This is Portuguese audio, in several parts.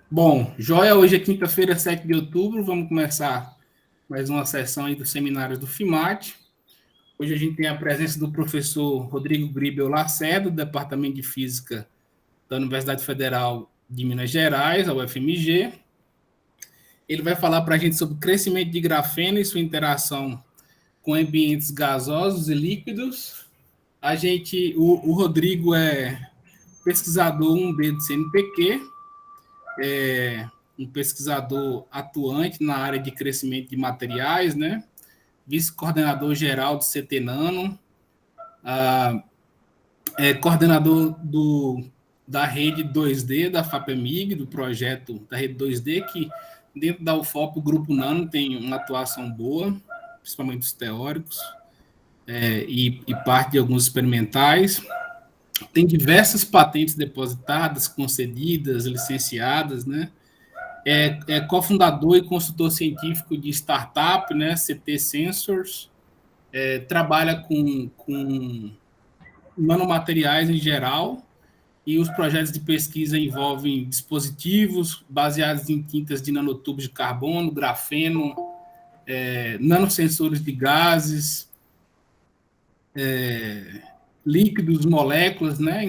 Bom, joia, hoje é quinta-feira, 7 de outubro, vamos começar mais uma sessão aí do seminário do FIMAT. Hoje a gente tem a presença do professor Rodrigo Gribel Lacerda, do Departamento de Física da Universidade Federal de Minas Gerais, a UFMG. Ele vai falar para a gente sobre o crescimento de grafeno e sua interação com ambientes gasosos e líquidos. O Rodrigo é pesquisador 1B do CNPq, um pesquisador atuante na área de crescimento de materiais, né? Vice-coordenador geral do CT Nano, coordenador da rede 2D da FAPEMIG, do projeto da rede 2D, que dentro da UFOP o Grupo Nano tem uma atuação boa, principalmente os teóricos, e parte de alguns experimentais. Tem diversas patentes depositadas, concedidas, licenciadas, né? É cofundador e consultor científico de startup, né, CT Sensors, trabalha com nanomateriais em geral, e os projetos de pesquisa envolvem dispositivos baseados em tintas de nanotubos de carbono, grafeno, nanosensores de gases, líquidos, moléculas, né?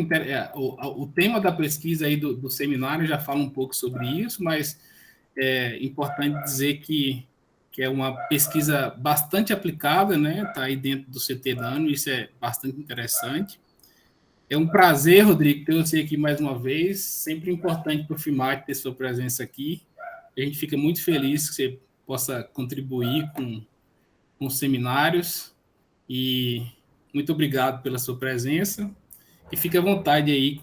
O tema da pesquisa aí do seminário já fala um pouco sobre isso, mas é importante dizer que é uma pesquisa bastante aplicada, né? Está aí dentro do CT Nano, isso é bastante interessante. É um prazer, Rodrigo, ter você aqui mais uma vez. Sempre importante para o FIMAT ter sua presença aqui. A gente fica muito feliz que você possa contribuir com os seminários. E muito obrigado pela sua presença. E fique à vontade aí,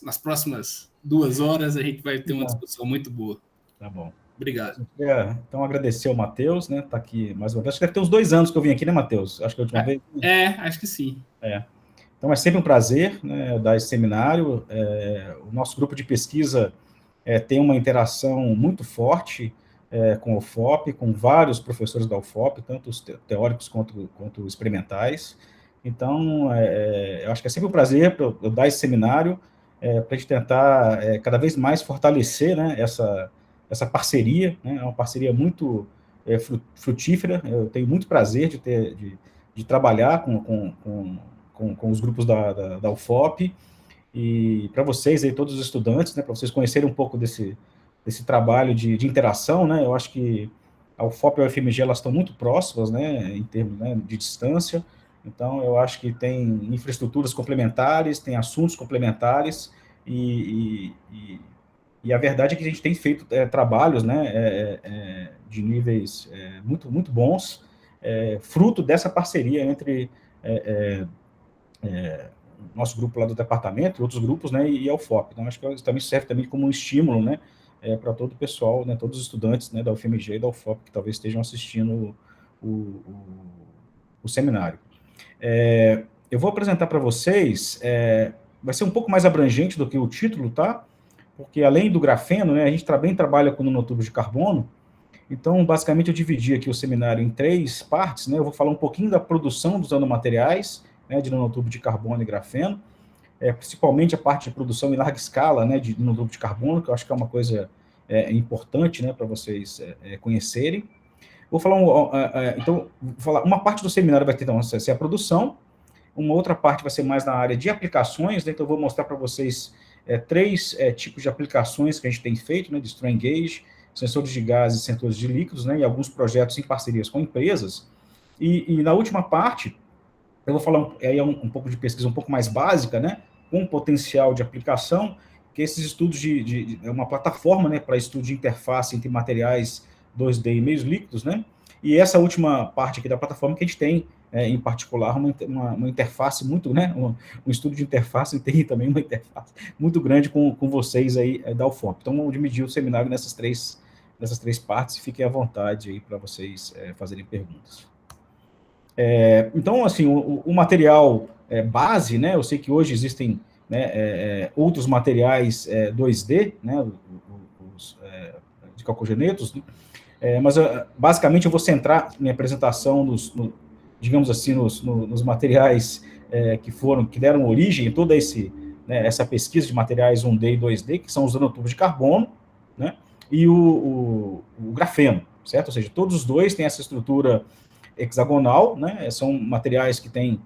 nas próximas 2 horas a gente vai ter uma discussão muito boa. Tá bom. Obrigado. Eu queria, então, agradecer ao Matheus, né? Tá aqui mais uma vez. Acho que deve ter uns 2 anos que eu vim aqui, né, Matheus? Acho que a última vez. Acho que sim. Então, é sempre um prazer, né, dar esse seminário. O nosso grupo de pesquisa tem uma interação muito forte com o UFOP, com vários professores da UFOP, tanto os teóricos quanto experimentais. Então, eu acho que é sempre um prazer eu dar esse seminário para a gente tentar cada vez mais fortalecer, né, essa parceria, né, é uma parceria muito frutífera. Eu tenho muito prazer de trabalhar com os grupos da UFOP, e para vocês aí, todos os estudantes, né, para vocês conhecerem um pouco desse trabalho de interação, né, eu acho que a UFOP e a UFMG, elas estão muito próximas, né, em termos, né, de distância. Então, eu acho que tem infraestruturas complementares, tem assuntos complementares, e a verdade é que a gente tem feito trabalhos, né, de níveis muito, muito bons, fruto dessa parceria entre nosso grupo lá do departamento, outros grupos, né, e a UFOP. Então, acho que isso também serve também como um estímulo, né, para todo o pessoal, né, todos os estudantes, né, da UFMG e da UFOP que talvez estejam assistindo o seminário. Eu vou apresentar para vocês, vai ser um pouco mais abrangente do que o título, tá? Porque além do grafeno, né, a gente também trabalha com nanotubos de carbono. Então, basicamente, eu dividi aqui o seminário em 3 partes, né? Eu vou falar um pouquinho da produção dos nanomateriais, né, de nanotubo de carbono e grafeno, principalmente a parte de produção em larga escala, né, de nanotubo de carbono, que eu acho que é uma coisa importante, né, para vocês conhecerem. Vou falar então, vou falar uma parte do seminário vai ter, então, ser a produção, uma outra parte vai ser mais na área de aplicações, né? Então eu vou mostrar para vocês 3 tipos de aplicações que a gente tem feito, né, de strain gauge, sensores de gases e sensores de líquidos, né, e alguns projetos em parcerias com empresas. E na última parte, eu vou falar um pouco de pesquisa um pouco mais básica, né, com potencial de aplicação, que esses estudos é uma plataforma, né, para estudo de interface entre materiais 2D e meios líquidos, né, e essa última parte aqui da plataforma que a gente tem, em particular, uma interface muito, né, um estudo de interface, e tem também uma interface muito grande com vocês aí da UFOP. Então, vamos dividir o seminário nessas três partes, e fiquem à vontade aí para vocês fazerem perguntas. Então, assim, o material base, né, eu sei que hoje existem, né, outros materiais 2D, né, de calcogenetos, né, mas basicamente eu vou centrar minha apresentação digamos assim, nos materiais que deram origem a toda essa pesquisa de materiais 1D e 2D, que são os nanotubos de carbono, né, e o grafeno, certo? Ou seja, todos os dois têm essa estrutura hexagonal, né? São materiais que têm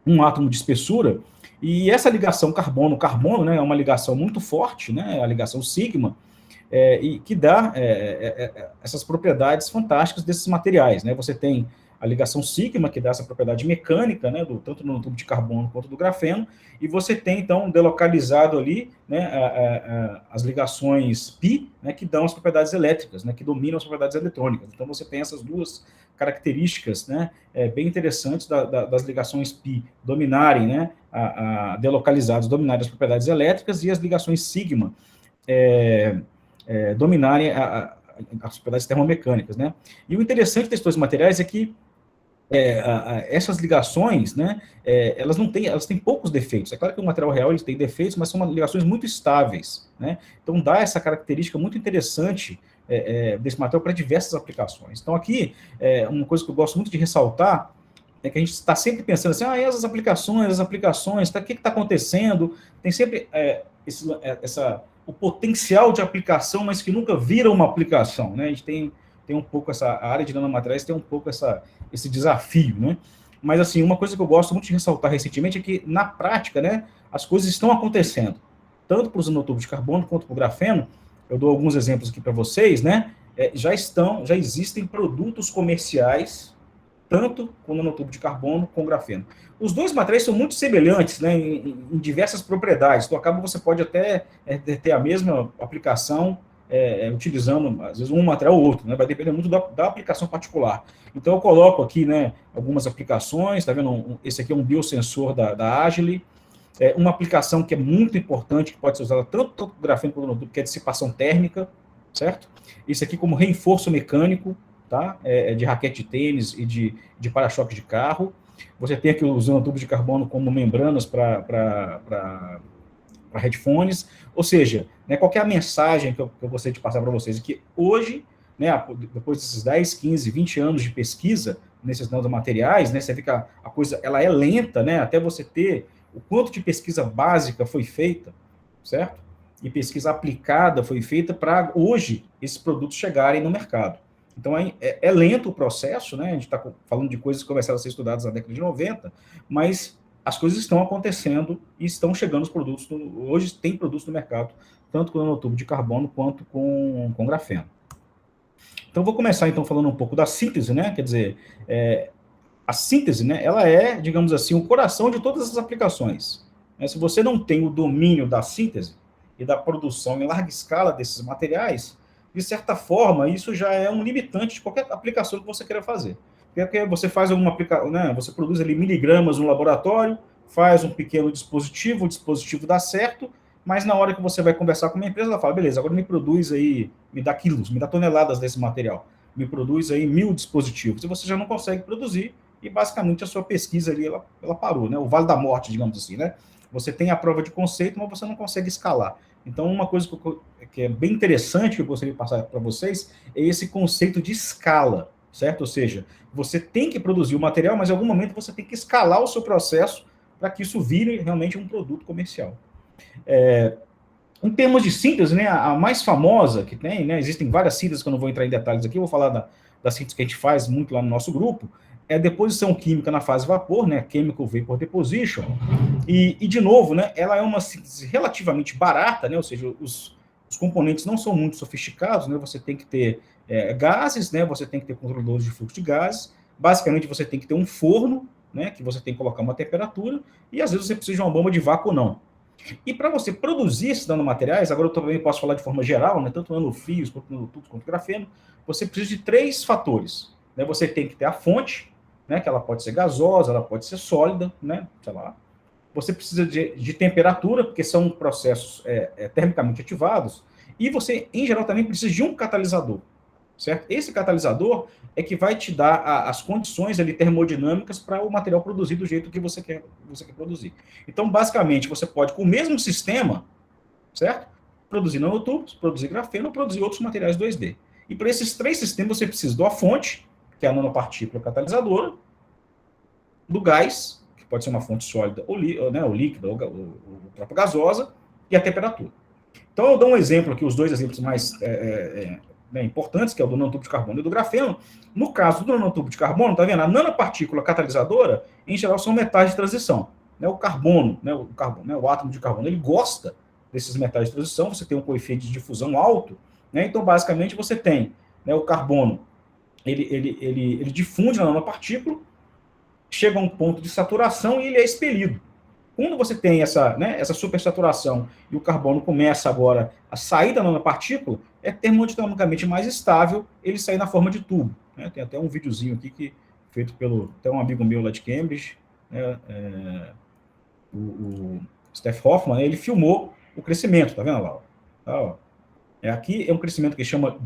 um átomo de espessura, e essa ligação carbono-carbono, né, é uma ligação muito forte, né, a ligação sigma, e que dá essas propriedades fantásticas desses materiais, né? Você tem a ligação sigma, que dá essa propriedade mecânica, né, tanto no tubo de carbono quanto do grafeno, e você tem, então, delocalizado ali, né, as ligações pi, né, que dão as propriedades elétricas, né, que dominam as propriedades eletrônicas. Então, você tem essas duas características, né, bem interessantes das ligações pi dominarem, né, delocalizados, dominarem as propriedades elétricas, e as ligações sigma dominarem as propriedades termomecânicas, né? E o interessante desses dois materiais é que essas ligações, né, elas têm poucos defeitos. É claro que o material real ele tem defeitos, mas são ligações muito estáveis, né? Então dá essa característica muito interessante desse material para diversas aplicações. Então aqui, uma coisa que eu gosto muito de ressaltar é que a gente está sempre pensando assim, e as aplicações, o que está acontecendo? Tem sempre o potencial de aplicação, mas que nunca vira uma aplicação, né? A gente tem um pouco a área de nanomateriais tem um pouco esse desafio, né? Mas, assim, uma coisa que eu gosto muito de ressaltar recentemente é que, na prática, né, as coisas estão acontecendo, tanto para os nanotubos de carbono quanto para o grafeno. Eu dou alguns exemplos aqui para vocês, né? Já existem produtos comerciais, tanto com nanotubo de carbono como grafeno. Os dois materiais são muito semelhantes, né, em diversas propriedades. Então, você pode até ter a mesma aplicação utilizando, às vezes, um material ou outro, né? Vai depender muito da aplicação particular. Então, eu coloco aqui, né, algumas aplicações, tá vendo? Esse aqui é um biosensor da Agile, uma aplicação que é muito importante, que pode ser usada tanto com grafeno quanto no tubo, que é dissipação térmica, certo? Isso aqui como reforço mecânico, tá? De raquete de tênis e de para-choque de carro. Você tem aqui os nanotubos de carbono como membranas para headphones, ou seja, né, qual é a mensagem que eu gostaria de passar para vocês? É que hoje, né, depois desses 10, 15, 20 anos de pesquisa nesses nanomateriais, né, você vê que a coisa ela é lenta, né, até você ter o quanto de pesquisa básica foi feita, certo? E pesquisa aplicada foi feita para hoje esses produtos chegarem no mercado. Então, é lento o processo, né? A gente está falando de coisas que começaram a ser estudadas na década de 90, mas as coisas estão acontecendo e estão chegando os produtos. Hoje tem produtos no mercado, tanto com nanotubo de carbono quanto com grafeno. Então, vou começar, então, falando um pouco da síntese, né? Quer dizer, a síntese, né? Ela é, digamos assim, o coração de todas essas aplicações. Se você não tem o domínio da síntese e da produção em larga escala desses materiais, de certa forma, isso já é um limitante de qualquer aplicação que você queira fazer. Porque você faz alguma aplicação, né? Você produz ali miligramas no laboratório, faz um pequeno dispositivo, o dispositivo dá certo, mas na hora que você vai conversar com uma empresa, ela fala, beleza, agora me produz aí, me dá quilos, me dá toneladas desse material, me produz aí 1000 dispositivos, e você já não consegue produzir, e basicamente a sua pesquisa ali, ela parou, né? O vale da morte, digamos assim, né? Você tem a prova de conceito, mas você não consegue escalar. Então, uma coisa que é bem interessante que eu gostaria de passar para vocês é esse conceito de escala, certo? Ou seja, você tem que produzir o material, mas em algum momento você tem que escalar o seu processo para que isso vire realmente um produto comercial. Em termos de síntese, né, a mais famosa que tem, né, existem várias sínteses que eu não vou entrar em detalhes aqui, eu vou falar da síntese que a gente faz muito lá no nosso grupo, é a deposição química na fase vapor, né, Chemical Vapor Deposition, e de novo, né, ela é uma síntese relativamente barata, né, ou seja, os componentes não são muito sofisticados, né, você tem que ter gases, né, você tem que ter controladores de fluxo de gases, basicamente você tem que ter um forno, né, que você tem que colocar uma temperatura, e às vezes você precisa de uma bomba de vácuo ou não. E para você produzir esses nanomateriais, agora eu também posso falar de forma geral, né, tanto nanofios, quanto nanotubos, quanto grafeno, você precisa de 3 fatores. Né? Você tem que ter a fonte, né, que ela pode ser gasosa, ela pode ser sólida, né, sei lá. Você precisa de temperatura, porque são processos termicamente ativados, e você, em geral, também precisa de um catalisador. Certo? Esse catalisador é que vai te dar as condições ali termodinâmicas para o material produzir do jeito que você quer produzir. Então, basicamente, você pode, com o mesmo sistema, certo? Produzir nanotubos, produzir grafeno, produzir outros materiais 2D. E para esses 3 sistemas, você precisa da fonte, que é a nanopartícula catalisadora, do gás, que pode ser uma fonte sólida ou líquida, ou própria gasosa, e a temperatura. Então, eu dou um exemplo aqui, os dois exemplos mais importantes, que é o do nanotubo de carbono e do grafeno. No caso do nanotubo de carbono, tá vendo? A nanopartícula catalisadora, em geral, são metais de transição. Né? O carbono, o átomo de carbono, ele gosta desses metais de transição, você tem um coeficiente de difusão alto, né? Então, basicamente, você tem, né, o carbono, ele difunde na nanopartícula, chega a um ponto de saturação e ele é expelido. Quando você tem essa supersaturação e o carbono começa agora a sair da nanopartícula, é termodinamicamente mais estável ele sair na forma de tubo. Né? Tem até um videozinho aqui feito pelo até um amigo meu lá de Cambridge, né? O Steph Hoffman, né? Ele filmou o crescimento, tá vendo lá? Tá, ó. Aqui é um crescimento que chama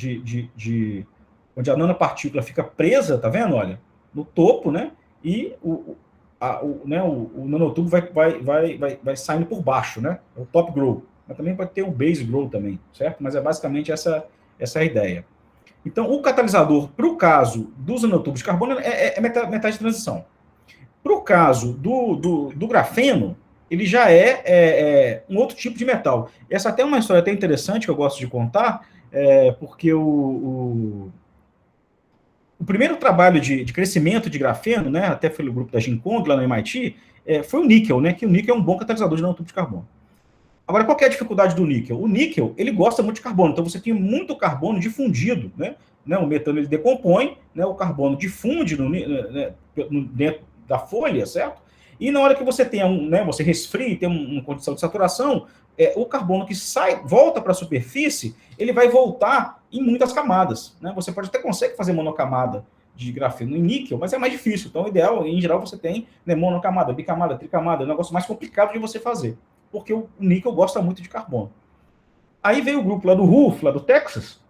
onde a nanopartícula fica presa, tá vendo? Olha, no topo, né? E o nanotubo vai saindo por baixo, né? É o top grow. Mas também pode ter um base grow também, certo? Mas é basicamente essa a ideia. Então, o catalisador, para o caso dos nanotubos de carbono, é metais de transição. Para o caso do grafeno, ele já é um outro tipo de metal. Essa até é uma história até interessante que eu gosto de contar, porque o primeiro trabalho de crescimento de grafeno, né, até foi o grupo da Jinkong, lá no MIT, foi o níquel, né, que o níquel é um bom catalisador de nanotubo de carbono. Agora, qual que é a dificuldade do níquel? O níquel, ele gosta muito de carbono, então você tem muito carbono difundido, né? O metano ele decompõe, né, o carbono difunde dentro da folha, certo? E na hora que você tem você resfria e tem uma condição de saturação, o carbono que sai, volta para a superfície, ele vai voltar em muitas camadas, né? Você pode até conseguir fazer monocamada de grafeno em níquel, mas é mais difícil. Então, o ideal, em geral, você tem, né, monocamada, bicamada, tricamada, é um negócio mais complicado de você fazer, porque o níquel gosta muito de carbono. Aí veio o grupo lá do RUF, lá do Texas,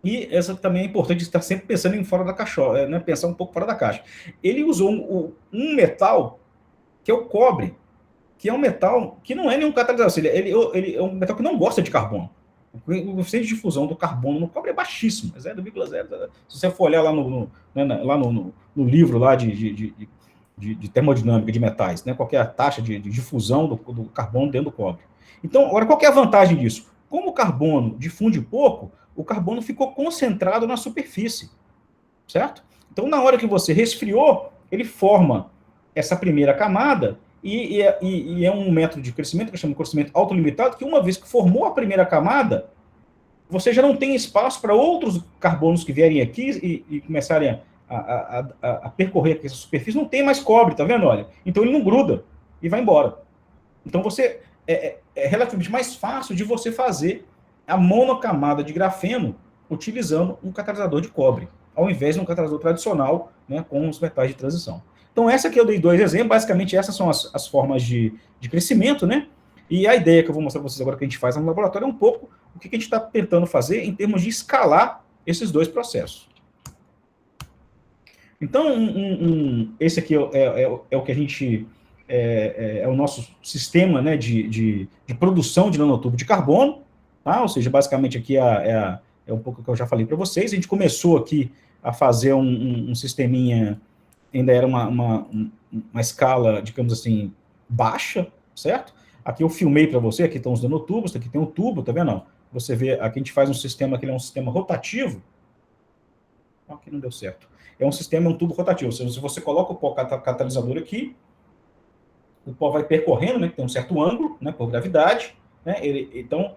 e essa também é importante estar sempre pensando em fora da caixa, né, pensar um pouco fora da caixa. Ele usou um metal, que é o cobre, que é um metal que não é nenhum catalisador, ele é um metal que não gosta de carbono. O coeficiente de difusão do carbono no cobre é baixíssimo, é 0,0. Se você for olhar lá no livro lá de termodinâmica de metais, né, qual é a taxa de difusão do carbono dentro do cobre. Então, agora, qual é a vantagem disso? Como o carbono difunde pouco, o carbono ficou concentrado na superfície, certo? Então, na hora que você resfriou, ele forma essa primeira camada e é um método de crescimento que chama de crescimento autolimitado, que uma vez que formou a primeira camada, você já não tem espaço para outros carbonos que vierem aqui e começarem a percorrer essa superfície, não tem mais cobre, tá vendo? Olha, então ele não gruda e vai embora. Então você é relativamente mais fácil de você fazer a monocamada de grafeno utilizando um catalisador de cobre, ao invés de um catalisador tradicional, né, com os metais de transição. Então, essa aqui eu dei dois exemplos, basicamente essas são as formas de crescimento, né? E a ideia que eu vou mostrar para vocês agora que a gente faz no laboratório é um pouco o que a gente está tentando fazer em termos de escalar esses dois processos. Então, esse aqui é o que a gente... É o nosso sistema, né, de produção de nanotubo de carbono, tá? Ou seja, basicamente aqui é um pouco o que eu já falei para vocês. A gente começou aqui a fazer um sisteminha, ainda era uma escala, digamos assim, baixa, certo? Aqui eu filmei para você, aqui estão os nanotubos, aqui tem um tubo, tá vendo? Você vê, aqui a gente faz um sistema que ele é um sistema rotativo. Aqui não deu certo. É um tubo rotativo. Se você coloca o pó catalisador aqui, o pó vai percorrendo, né, que tem um certo ângulo, né, por gravidade, né, então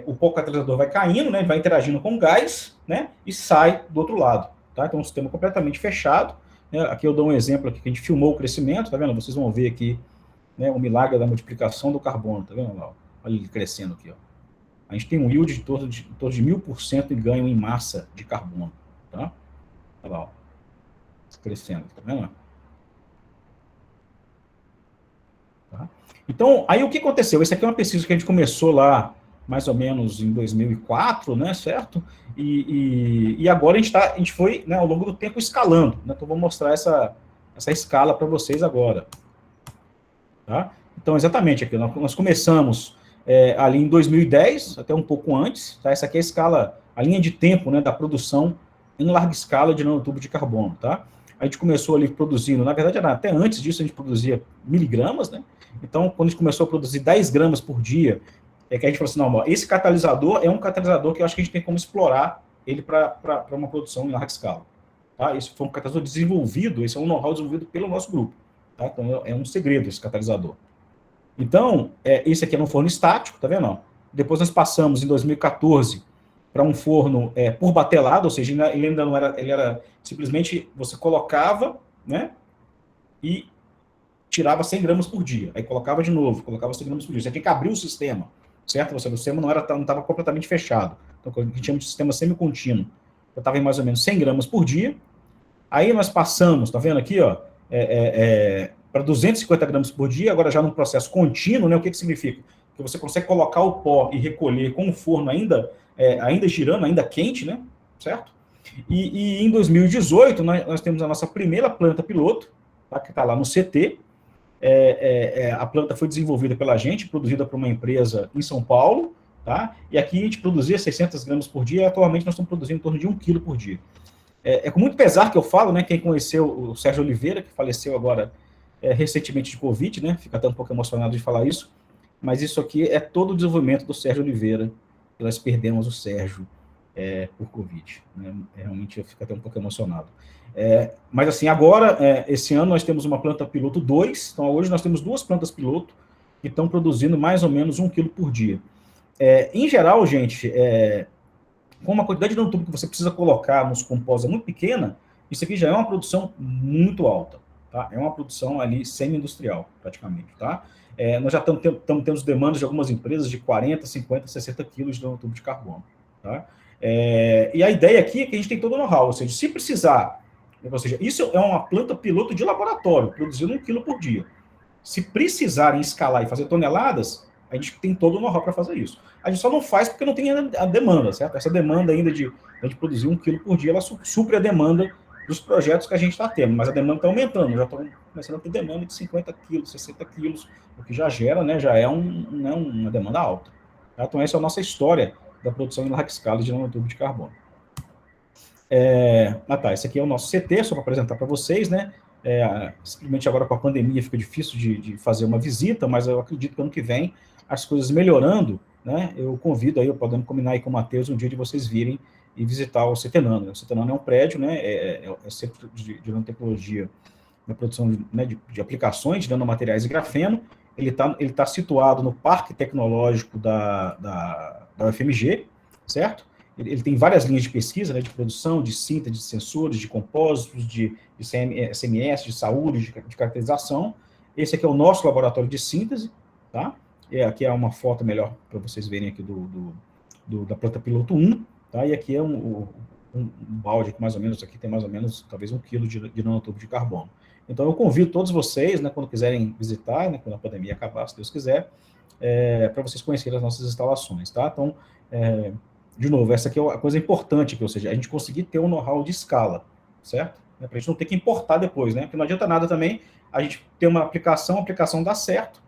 o pó catalisador vai caindo, né, vai interagindo com o gás, né, e sai do outro lado, tá? Então, é um sistema completamente fechado, né? Aqui eu dou um exemplo aqui que a gente filmou o crescimento, tá vendo? Vocês vão ver aqui, né, o milagre da multiplicação do carbono, tá vendo lá? Olha ele crescendo aqui, ó. A gente tem um yield de torno de 1000% em ganho em massa de carbono, tá? Olha lá, ó, crescendo, tá vendo? Tá? Então, aí o que aconteceu? Essa aqui é uma pesquisa que a gente começou lá, mais ou menos em 2004, né, certo? E agora a gente foi, né, ao longo do tempo, escalando, né? Então, vou mostrar essa escala para vocês agora. Tá? Então, exatamente aqui, nós começamos ali em 2010, até um pouco antes, tá? Essa aqui é a escala, a linha de tempo, né, da produção em larga escala de nanotubo de carbono, tá? A gente começou ali produzindo, na verdade, até antes disso a gente produzia miligramas, né? Então, quando a gente começou a produzir 10 gramas por dia, é que a gente falou assim, não, ó, esse catalisador é um catalisador que eu acho que a gente tem como explorar ele para uma produção em larga escala. Tá? Esse foi um catalisador desenvolvido, esse é um know-how desenvolvido pelo nosso grupo. Tá? Então, é um segredo esse catalisador. Então, esse aqui é um forno estático, tá vendo? Ó? Depois nós passamos, em 2014, para um forno por batelada, ou seja, ele ainda não era, ele era simplesmente, você colocava, né, e tirava 100 gramas por dia. Aí colocava de novo, colocava 100 gramas por dia. Você tinha que abrir o sistema, certo? O sistema não estava completamente fechado. Então, a gente chama de sistema semicontínuo. Eu estava em mais ou menos 100 gramas por dia. Aí nós passamos, tá vendo aqui, ó, para 250 gramas por dia, agora já num processo contínuo, né? O que significa? Que você consegue colocar o pó e recolher com o forno ainda girando, ainda quente, né? Certo? E em 2018, nós temos a nossa primeira planta piloto, tá? Que está lá no CT. A planta foi desenvolvida pela gente, produzida por uma empresa em São Paulo, tá? E aqui a gente produzia 600 gramas por dia, e atualmente nós estamos produzindo em torno de 1 quilo por dia. Com muito pesar que eu falo, né? Quem conheceu o Sérgio Oliveira, que faleceu agora recentemente de Covid, né? Fica até um pouco emocionado de falar isso, mas isso aqui é todo o desenvolvimento do Sérgio Oliveira, e nós perdemos o Sérgio por Covid. Né? Realmente eu fico até um pouco emocionado. Mas assim, agora, esse ano nós temos uma planta piloto 2, então hoje nós temos 2 plantas piloto que estão produzindo mais ou menos 1 quilo por dia. Em geral, gente, com uma quantidade de tubo que você precisa colocar nos compós muito pequena, isso aqui já é uma produção muito alta. Tá? É uma produção ali semi-industrial, praticamente. Tá? Nós já estamos tendo demandas de algumas empresas de 40, 50, 60 quilos de tubo de carbono. Tá? E a ideia aqui é que a gente tem todo o know-how, ou seja, se precisar, ou seja, isso é uma planta piloto de laboratório, produzindo 1 quilo por dia. Se precisarem escalar e fazer toneladas, a gente tem todo o know-how para fazer isso. A gente só não faz porque não tem a demanda, certo? Essa demanda ainda de produzir 1 quilo por dia, ela supre a demanda dos projetos que a gente está tendo, mas a demanda está aumentando, já estão começando a ter demanda de 50 quilos, 60 quilos, o que já gera, né, já é uma demanda alta. Tá? Então, essa é a nossa história da produção em larga escala de nanotube de carbono. Tá, esse aqui é o nosso CT, só para apresentar para vocês, né? Simplesmente agora com a pandemia fica difícil de fazer uma visita, mas eu acredito que ano que vem, as coisas melhorando, né? Eu convido aí, podemos combinar aí com o Matheus um dia de vocês virem e visitar o CT Nano. O CT Nano é um prédio, né? Centro de nanotecnologia na produção de aplicações de nanomateriais e grafeno. Ele tá situado no Parque Tecnológico da UFMG, certo? Ele tem várias linhas de pesquisa, né, de produção, de síntese, de sensores, de compósitos, de SMS, de saúde, de caracterização. Esse aqui é o nosso laboratório de síntese, tá? Aqui é uma foto melhor para vocês verem aqui da planta piloto 1, tá? E aqui é um balde que mais ou menos, aqui tem mais ou menos, talvez 1 quilo de nanotubo de carbono. Então, eu convido todos vocês, né, quando quiserem visitar, né, quando a pandemia acabar, se Deus quiser, para vocês conhecerem as nossas instalações, tá? Então, de novo, essa aqui é a coisa importante, ou seja, a gente conseguir ter um know-how de escala, certo? Para a gente não ter que importar depois, né? Porque não adianta nada também a gente ter uma aplicação, a aplicação dá certo,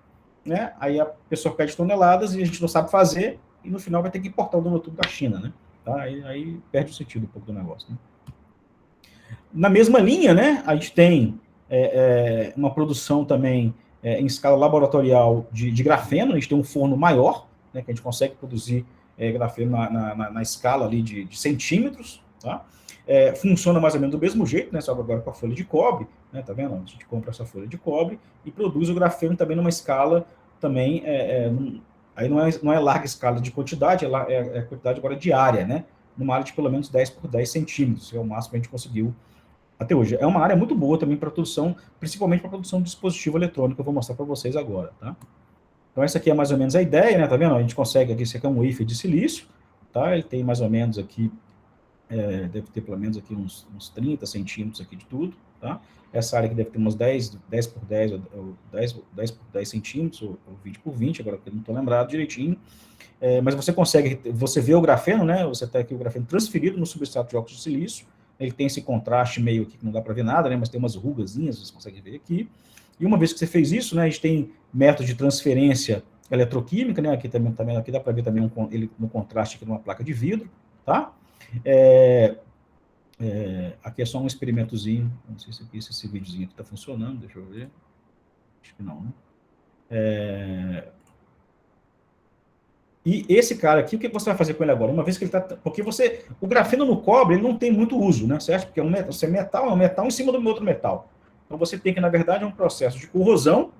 né? Aí a pessoa pede toneladas e a gente não sabe fazer, e no final vai ter que importar o nanotube da China, né? Tá? Aí perde o sentido um pouco do negócio, né? Na mesma linha, né? A gente tem uma produção também em escala laboratorial de grafeno, a gente tem um forno maior, né, que a gente consegue produzir grafeno na escala ali de centímetros, tá? Funciona mais ou menos do mesmo jeito, né, só agora com a folha de cobre, né, tá vendo? A gente compra essa folha de cobre e produz o grafeno também numa escala também, aí não é larga escala de quantidade, é quantidade agora de área, né, numa área de pelo menos 10 por 10 centímetros, que é o máximo que a gente conseguiu até hoje. É uma área muito boa também para produção, principalmente para produção de dispositivo eletrônico, eu vou mostrar para vocês agora, tá? Então, essa aqui é mais ou menos a ideia, né? Tá vendo? A gente consegue aqui, esse aqui é um wafer de silício, tá? Ele tem mais ou menos aqui, deve ter pelo menos aqui uns 30 centímetros aqui de tudo, tá? Essa área aqui deve ter uns 10 por 10, ou 10 por 10 centímetros, ou 20 por 20, agora eu não estou lembrado direitinho. Mas você vê o grafeno, né? Você tem aqui o grafeno transferido no substrato de óxido de silício, ele tem esse contraste meio aqui que não dá para ver nada, né? Mas tem umas rugazinhas, vocês conseguem ver aqui. E uma vez que você fez isso, né, a gente tem método de transferência eletroquímica, né? Aqui também aqui dá para ver também ele no contraste aqui numa placa de vidro, tá? Aqui é só um experimentozinho, não sei se esse videozinho aqui está funcionando, deixa eu ver. Acho que não, né? E esse cara aqui, o que você vai fazer com ele agora? Uma vez que ele está... Porque o grafeno no cobre, ele não tem muito uso, né? Certo? Porque você é um metal em cima do outro metal. Então você tem que, na verdade, é um processo de corrosão,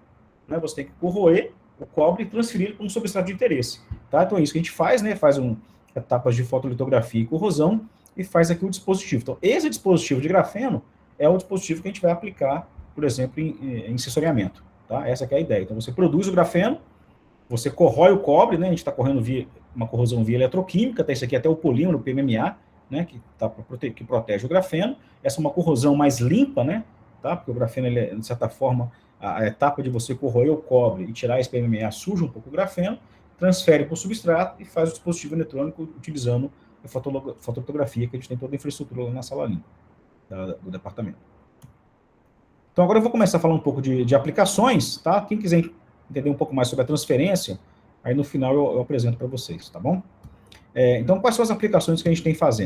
né? Você tem que corroer o cobre e transferir ele para um substrato de interesse. Tá? Então é isso que a gente faz, né? Faz etapas de fotolitografia e corrosão e faz aqui o dispositivo. Então, esse dispositivo de grafeno é o dispositivo que a gente vai aplicar, por exemplo, em sensoriamento. Tá? Essa aqui é a ideia. Então, você produz o grafeno, você corrói o cobre, né? A gente está correndo uma corrosão via eletroquímica, tá? Isso aqui é até o polímero, o PMMA, né? Que protege o grafeno. Essa é uma corrosão mais limpa, né? Tá? Porque o grafeno, ele, de certa forma, a etapa de você corroer o cobre e tirar esse PMMA suja um pouco o grafeno, transfere para o substrato e faz o dispositivo eletrônico utilizando a fotolitografia, que a gente tem toda a infraestrutura lá na sala limpa do departamento. Então, agora eu vou começar a falar um pouco de aplicações, tá? Quem quiser entender um pouco mais sobre a transferência, aí no final eu apresento para vocês, tá bom? Então, quais são as aplicações que a gente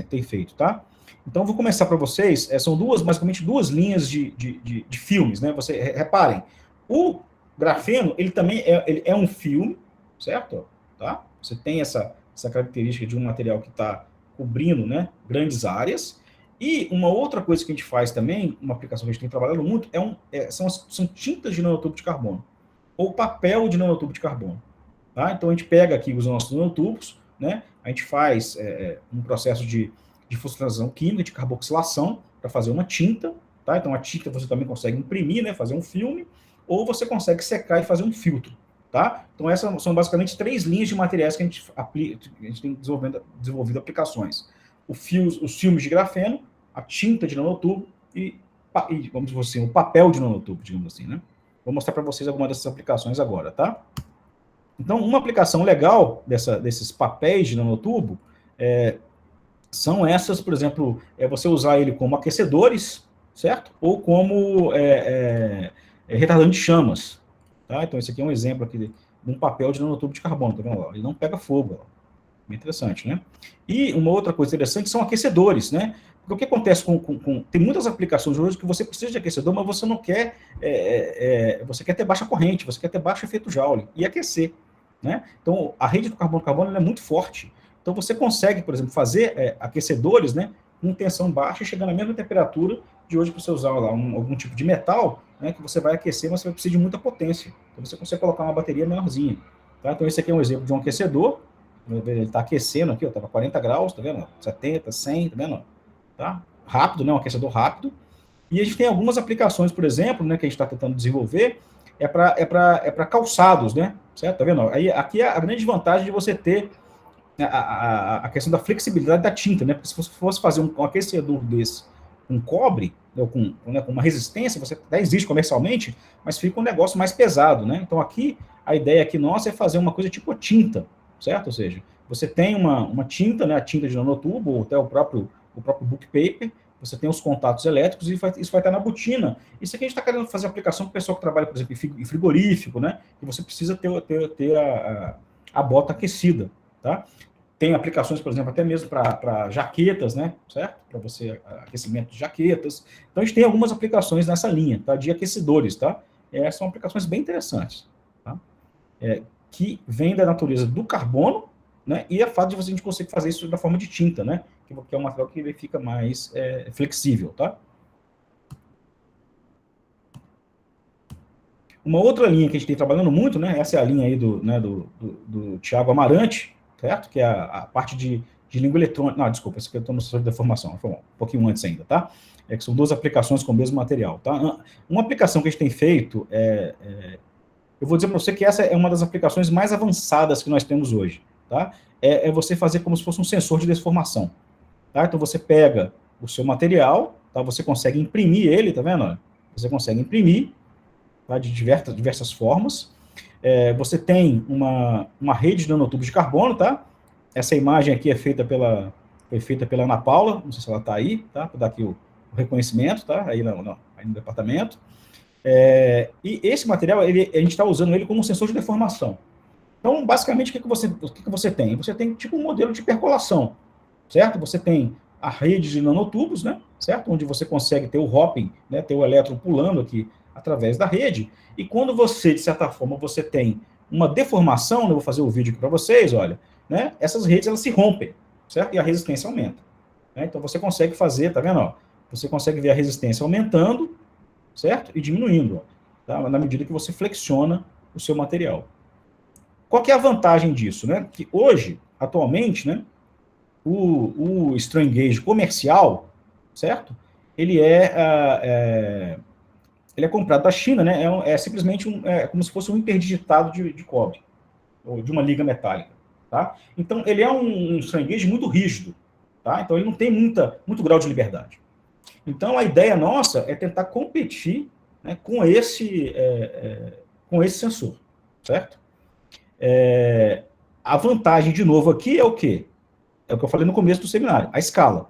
tem feito, tá? Então, eu vou começar para vocês, são basicamente duas linhas de filmes, né? Reparem, o grafeno, ele também ele é um filme, certo? Tá? Você tem essa característica de um material que está cobrindo, né, grandes áreas. E uma outra coisa que a gente faz também, uma aplicação que a gente tem trabalhado muito, são tintas de nanotubo de carbono, ou papel de nanotubo de carbono. Tá? Então, a gente pega aqui os nossos nanotubos, né? A gente faz um processo de fosforilação química, de carboxilação, para fazer uma tinta. Tá? Então, a tinta você também consegue imprimir, né? Fazer um filme, ou você consegue secar e fazer um filtro. Tá? Então, essas são basicamente 3 linhas de materiais que a gente tem desenvolvido aplicações. Os filmes de grafeno, a tinta de nanotubo e vamos dizer assim, o papel de nanotubo, digamos assim, né? Vou mostrar para vocês algumas dessas aplicações agora, tá? Então, uma aplicação legal desses papéis de nanotubo são essas, por exemplo, você usar ele como aquecedores, certo? Ou como retardante de chamas. Tá? Então, esse aqui é um exemplo aqui de um papel de nanotubo de carbono, tá vendo? Ele não pega fogo. Bem interessante, né? E uma outra coisa interessante são aquecedores, né? Porque o que acontece tem muitas aplicações hoje que você precisa de aquecedor, mas você não quer, você quer ter baixa corrente, você quer ter baixo efeito Joule e aquecer, né? Então, a rede do carbono-carbono é muito forte. Então, você consegue, por exemplo, fazer aquecedores, né, com tensão baixa e chegando à mesma temperatura de hoje para você usar lá algum tipo de metal, né, que você vai aquecer, mas você vai precisar de muita potência. Então, você consegue colocar uma bateria menorzinha. Tá? Então, esse aqui é um exemplo de um aquecedor. Ele está aquecendo aqui, estava 40 graus, tá vendo? 70, 100, tá vendo? Tá? Rápido, né? Um aquecedor rápido. E a gente tem algumas aplicações, por exemplo, né, que a gente está tentando desenvolver, para calçados, né? Certo? Tá vendo? Aí, aqui é a grande vantagem de você ter a questão da flexibilidade da tinta, né? Porque se você fosse fazer um aquecedor desse com cobre, ou com uma resistência, você até existe comercialmente, mas fica um negócio mais pesado, né? Então, aqui, a ideia aqui nossa é fazer uma coisa tipo tinta, certo? Ou seja, você tem uma tinta, né? A tinta de nanotubo, ou até o próprio book paper, você tem os contatos elétricos e isso vai estar na botina. Isso aqui a gente está querendo fazer aplicação para o pessoal que trabalha, por exemplo, em frigorífico, né? Que você precisa ter a bota aquecida, tá? Tem aplicações, por exemplo, até mesmo para jaquetas, né? Certo? Para você, aquecimento de jaquetas. Então, a gente tem algumas aplicações nessa linha, tá? De aquecedores, tá? São aplicações bem interessantes, tá? Que vêm da natureza do carbono, né? E a fato de a gente conseguir fazer isso da forma de tinta, né? Que é um material que ele fica mais flexível, tá? Uma outra linha que a gente tem trabalhando muito, né? Essa é a linha aí do Thiago Amarante, certo? Que é a parte de língua eletrônica. Não, desculpa, esse aqui eu estou no setor de deformação, foi um pouquinho antes ainda, tá? Que são 2 aplicações com o mesmo material, tá? Uma aplicação que a gente tem feito eu vou dizer para você que essa é uma das aplicações mais avançadas que nós temos hoje, tá? É você fazer como se fosse um sensor de deformação, tá? Então, você pega o seu material, tá? Você consegue imprimir ele, tá vendo? Você consegue imprimir, tá? De diversas formas. Você tem uma rede de nanotubos de carbono, tá? Essa imagem aqui foi feita pela Ana Paula, não sei se ela está aí, tá? Para dar aqui o reconhecimento, tá? Aí no departamento. E esse material, a gente está usando ele como um sensor de deformação. Então, basicamente, o que você tem? Você tem tipo um modelo de percolação, certo? Você tem a rede de nanotubos, né? Certo? Onde você consegue ter o hopping, né? Ter o elétron pulando aqui através da rede. E quando você, de certa forma, você tem uma deformação, né, eu vou fazer o vídeo aqui para vocês, olha, né, essas redes elas se rompem, certo? E a resistência aumenta. Né? Então você consegue fazer, tá vendo? Ó, você consegue ver a resistência aumentando, certo? E diminuindo, ó, tá? Na medida que você flexiona o seu material. Qual que é a vantagem disso, né? Que hoje, atualmente, né, o strain gauge comercial, certo? Ele ele é comprado da China, né? É simplesmente como se fosse um interdigitado de cobre, ou de uma liga metálica, tá? Então, ele é um strain gauge muito rígido, tá? Então, ele não tem muito grau de liberdade. Então, a ideia nossa é tentar competir, né, com esse sensor, certo? A vantagem, de novo, aqui é o quê? É o que eu falei no começo do seminário, a escala,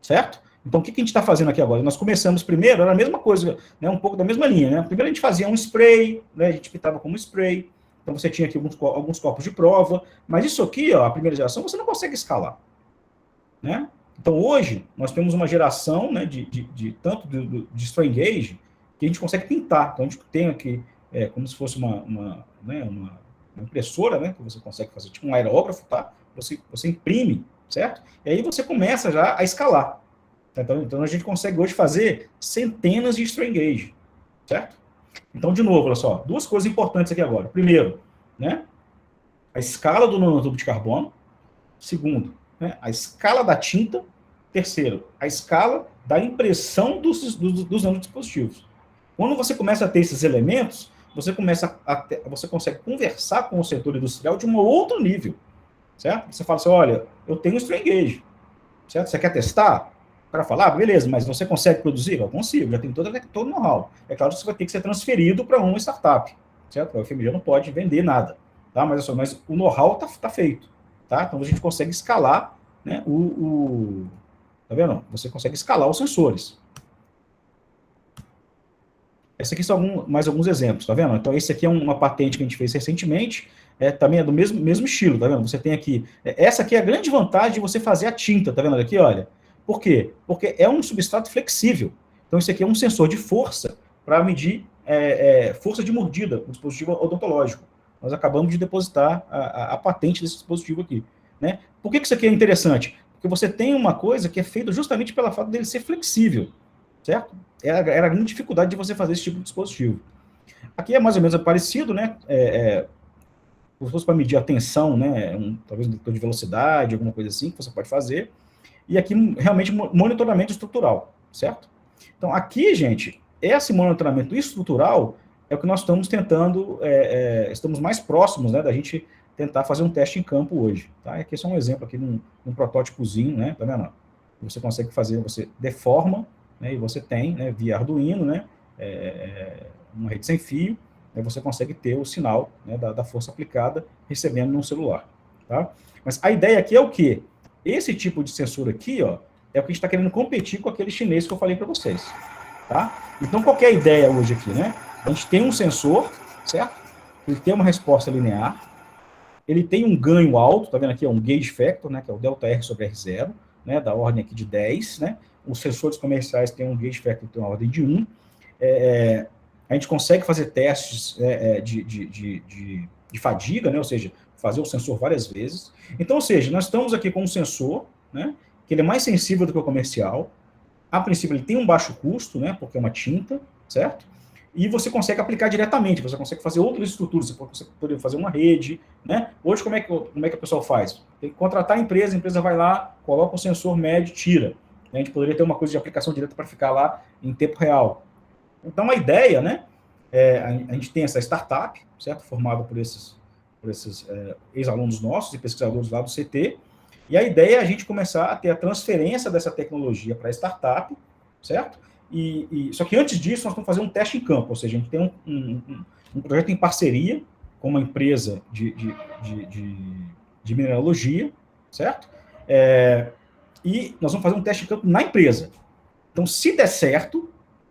certo? Então, o que a gente está fazendo aqui agora? Nós começamos primeiro, era a mesma coisa, né, um pouco da mesma linha, né? Primeiro a gente fazia um spray, né, a gente pintava como spray, então você tinha aqui alguns corpos de prova, mas isso aqui, ó, a primeira geração, você não consegue escalar, né? Então, hoje, nós temos uma geração, né, tanto de strain gauge, que a gente consegue pintar. Então, a gente tem aqui, como se fosse uma impressora, né, que você consegue fazer, tipo um aerógrafo, tá? Você imprime, certo? E aí você começa já a escalar. Então a gente consegue hoje fazer centenas de strain gauge, certo? Então, de novo, olha só, duas coisas importantes aqui agora. Primeiro, né, a escala do nanotubo de carbono. Segundo, né, a escala da tinta. Terceiro, a escala da impressão dos nanodispositivos. Quando você começa a ter esses elementos, você consegue conversar com o setor industrial de um outro nível, certo? Você fala assim, olha, eu tenho strain gauge, certo? Você quer testar? O cara fala, beleza, mas você consegue produzir? Eu consigo, já tem todo o know-how. É claro que isso vai ter que ser transferido para uma startup, certo? A FMG não pode vender nada, tá? Mas o know-how tá feito, tá? Então a gente consegue escalar, né, tá vendo? Você consegue escalar os sensores. Esses aqui são mais alguns exemplos, tá vendo? Então, esse aqui é uma patente que a gente fez recentemente, também é do mesmo estilo, tá vendo? Você tem aqui, essa aqui é a grande vantagem de você fazer a tinta, tá vendo aqui, olha? Por quê? Porque é um substrato flexível. Então, esse aqui é um sensor de força para medir força de mordida, um dispositivo odontológico. Nós acabamos de depositar a patente desse dispositivo aqui, né? Por que isso aqui é interessante? Porque você tem uma coisa que é feita justamente pelo fato dele ser flexível, certo? Era a grande dificuldade de você fazer esse tipo de dispositivo. Aqui é mais ou menos parecido, né? Se fosse para medir a tensão, né? Talvez um detector de velocidade, alguma coisa assim, que você pode fazer. E aqui, realmente, monitoramento estrutural, certo? Então, aqui, gente, esse monitoramento estrutural é o que nós estamos tentando, estamos mais próximos, né, da gente tentar fazer um teste em campo hoje, tá? Aqui é só um exemplo aqui de um protótipozinho, né? Tá vendo? Você consegue fazer, você deforma, né, e você tem, né, via Arduino, né, uma rede sem fio, né, você consegue ter o sinal, né, da força aplicada recebendo num celular, tá? Mas a ideia aqui é o quê? Esse tipo de sensor aqui, ó, é o que a gente está querendo competir com aquele chinês que eu falei para vocês, tá? Então, qual que é a ideia hoje aqui, né? A gente tem um sensor, certo? Ele tem uma resposta linear, ele tem um ganho alto, tá vendo aqui? É um gauge factor, né, que é o ΔR sobre R0, né, da ordem aqui de 10, né? Os sensores comerciais têm um gauge factor que tem uma ordem de 1. A gente consegue fazer testes de fadiga, né? Ou seja, fazer o sensor várias vezes. Então, ou seja, nós estamos aqui com um sensor, né, que ele é mais sensível do que o comercial. A princípio, ele tem um baixo custo, né, porque é uma tinta, certo? E você consegue aplicar diretamente, você consegue fazer outras estruturas, você pode fazer uma rede, né? Hoje, como é que o pessoal faz? Tem que contratar a empresa vai lá, coloca o sensor, mede, tira. A gente poderia ter uma coisa de aplicação direta para ficar lá em tempo real. Então, a ideia, né, a gente tem essa startup, certo? Formada por esses ex-alunos nossos e pesquisadores lá do CT, e a ideia é a gente começar a ter a transferência dessa tecnologia para a startup, certo? Só que antes disso, nós vamos fazer um teste em campo, ou seja, a gente tem um projeto em parceria com uma empresa de mineralogia, certo? E nós vamos fazer um teste em campo na empresa. Então, se der certo,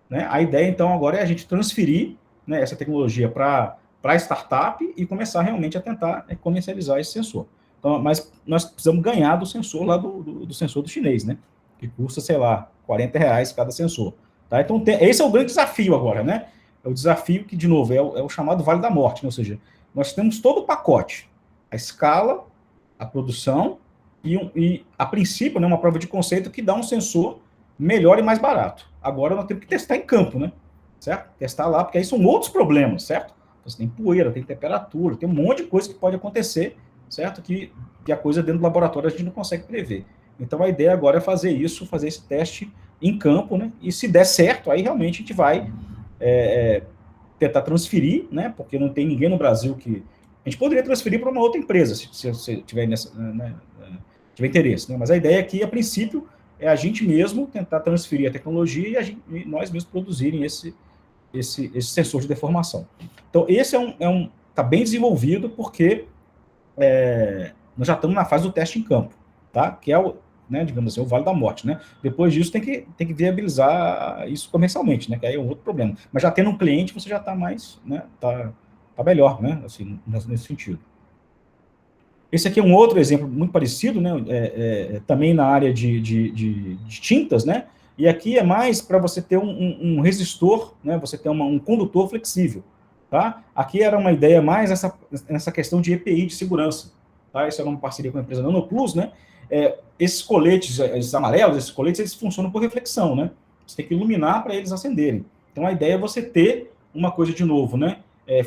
né, a ideia, então, agora é a gente transferir, né, essa tecnologia para a startup e começar realmente a tentar comercializar esse sensor. Então, mas nós precisamos ganhar do sensor lá do sensor do chinês, né? Que custa, sei lá, R$40 cada sensor. Tá? Então, esse é o grande desafio agora, né? É o desafio que, de novo, é o chamado Vale da Morte, né? Ou seja, nós temos todo o pacote, a escala, a produção e a princípio, né, uma prova de conceito que dá um sensor melhor e mais barato. Agora nós temos que testar em campo, né? Certo? Testar lá, porque aí são outros problemas, certo? Você tem poeira, tem temperatura, tem um monte de coisa que pode acontecer, certo? Que a coisa dentro do laboratório a gente não consegue prever. Então a ideia agora é fazer isso, fazer esse teste em campo, né? E se der certo, aí realmente a gente vai tentar transferir, né? Porque não tem ninguém no Brasil que... A gente poderia transferir para uma outra empresa, se você tiver, tiver interesse, né? Mas a ideia aqui, a princípio, é a gente mesmo tentar transferir a tecnologia e nós mesmos produzirem esse sensor de deformação. Então, esse está bem desenvolvido porque nós já estamos na fase do teste em campo, tá? Que é o, né, digamos assim, o vale da morte, né? Depois disso tem que viabilizar isso comercialmente, né? Que aí é um outro problema. Mas já tendo um cliente, você já está mais, né? Tá melhor, né? Assim, nesse sentido. Esse aqui é um outro exemplo muito parecido, né? Também na área de tintas, né? E aqui é mais para você ter um resistor, né? Você ter um condutor flexível, tá? Aqui era uma ideia mais essa questão de EPI de segurança, tá? Isso era uma parceria com a empresa Nanoplus, né? Esses coletes, esses amarelos, esses coletes, eles funcionam por reflexão, né? Você tem que iluminar para eles acenderem. Então, a ideia é você ter uma coisa, de novo, né?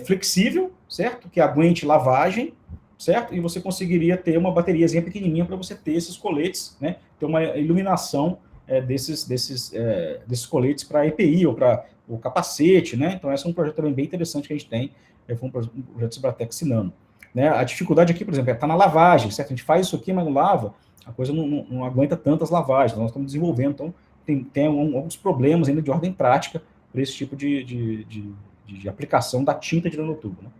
Flexível, certo? Que aguente lavagem, certo? E você conseguiria ter uma bateriazinha pequenininha para você ter esses coletes, né? Ter uma iluminação desses coletes para EPI ou para o capacete, né? Então, esse é um projeto também bem interessante que a gente tem, foi um projeto Cibratex Nano. Né? A dificuldade aqui, por exemplo, está na lavagem, certo? A gente faz isso aqui, mas não lava, a coisa não aguenta tantas lavagens, nós estamos desenvolvendo, então tem alguns problemas ainda de ordem prática para esse tipo de aplicação da tinta de nanotubo, né?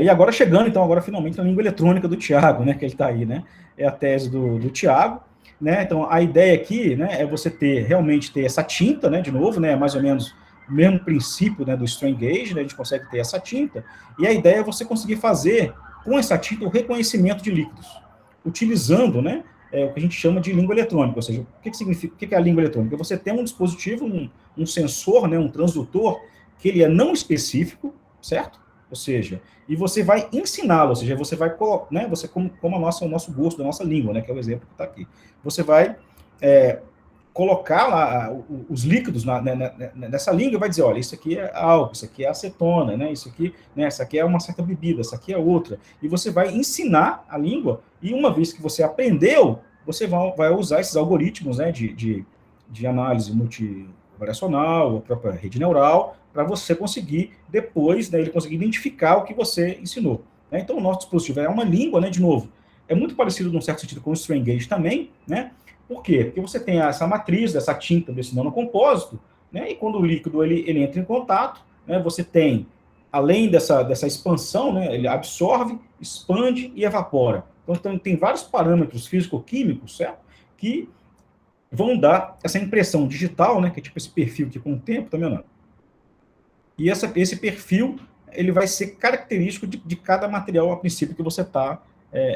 E agora chegando, então, finalmente na língua eletrônica do Thiago, né, que ele está aí, né, é a tese do Thiago, né, então a ideia aqui, né, é você realmente ter essa tinta, né, de novo, né, mais ou menos o mesmo princípio, né, do strain gauge, né, a gente consegue ter essa tinta, e a ideia é você conseguir fazer com essa tinta o reconhecimento de líquidos, utilizando, né, o que a gente chama de língua eletrônica, ou seja, o que significa, o que é a língua eletrônica? Você tem um dispositivo, um sensor, né, um transdutor, que ele é não específico, certo? Ou seja, e você vai ensiná-lo, ou seja, você vai, né, você como o nosso gosto da nossa língua, né, que é o exemplo que está aqui. Você vai colocar lá os líquidos nessa língua e vai dizer, olha, isso aqui é álcool, isso aqui é acetona, né, isso aqui, né, essa aqui é uma certa bebida, essa aqui é outra. E você vai ensinar a língua, e uma vez que você aprendeu, você vai usar esses algoritmos, né, de análise multivariacional, a própria rede neural, para você conseguir, depois, né, ele conseguir identificar o que você ensinou. Né? Então, o nosso dispositivo é uma língua, né, de novo, é muito parecido, num certo sentido, com o strain gauge também, né? Por quê? Porque você tem essa matriz, dessa tinta, desse nanocompósito, né, e quando o líquido ele entra em contato, né, você tem, além dessa expansão, né, ele absorve, expande e evapora. Então, tem vários parâmetros físico-químicos, certo? Que vão dar essa impressão digital, né, que é tipo esse perfil aqui com o tempo, tá vendo? E esse perfil, ele vai ser característico de cada material, a princípio, que você está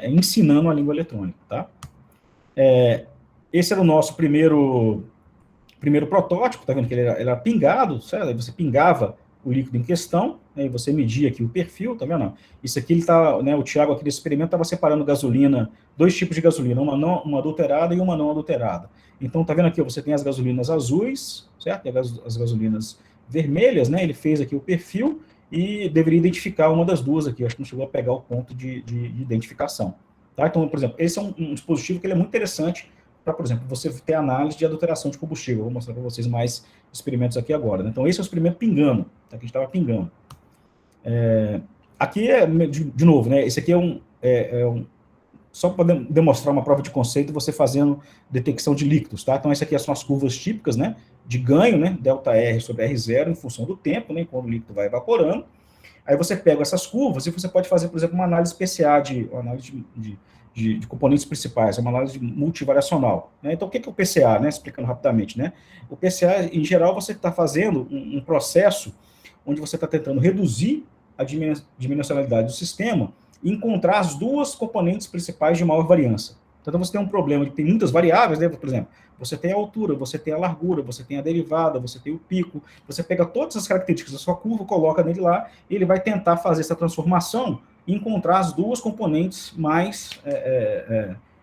ensinando a língua eletrônica, tá? Esse era o nosso primeiro protótipo, tá vendo que ele era pingado, certo? Aí você pingava o líquido em questão, né, e você media aqui o perfil, tá vendo? Isso aqui, né, o Thiago aqui desse experimento estava separando gasolina, 2 tipos de gasolina, uma adulterada e uma não adulterada. Então, tá vendo aqui, você tem as gasolinas azuis, certo? E as gasolinas vermelhas, né? Ele fez aqui o perfil e deveria identificar uma das duas aqui. Acho que não chegou a pegar o ponto de identificação. Tá? Então, por exemplo, esse é um dispositivo que ele é muito interessante para, por exemplo, você ter análise de adulteração de combustível. Vou mostrar para vocês mais experimentos aqui agora. Né? Então, esse é o experimento pingando. Tá? Que a gente estava pingando. Aqui de novo, né? Esse aqui só para demonstrar uma prova de conceito, você fazendo detecção de líquidos, tá? Então, essas aqui são as curvas típicas, né? De ganho, né? Delta R sobre R0 em função do tempo, né? Quando o líquido vai evaporando. Aí você pega essas curvas e você pode fazer, por exemplo, uma análise PCA, uma análise de componentes principais, uma análise multivariacional. Né? Então, o que é o PCA, né? Explicando rapidamente, né? O PCA, em geral, você está fazendo um processo onde você está tentando reduzir a dimensionalidade do sistema e encontrar as duas componentes principais de maior variância. Então, você tem um problema que tem muitas variáveis, né? Por exemplo, você tem a altura, você tem a largura, você tem a derivada, você tem o pico, você pega todas as características da sua curva, coloca nele lá, e ele vai tentar fazer essa transformação e encontrar as duas componentes mais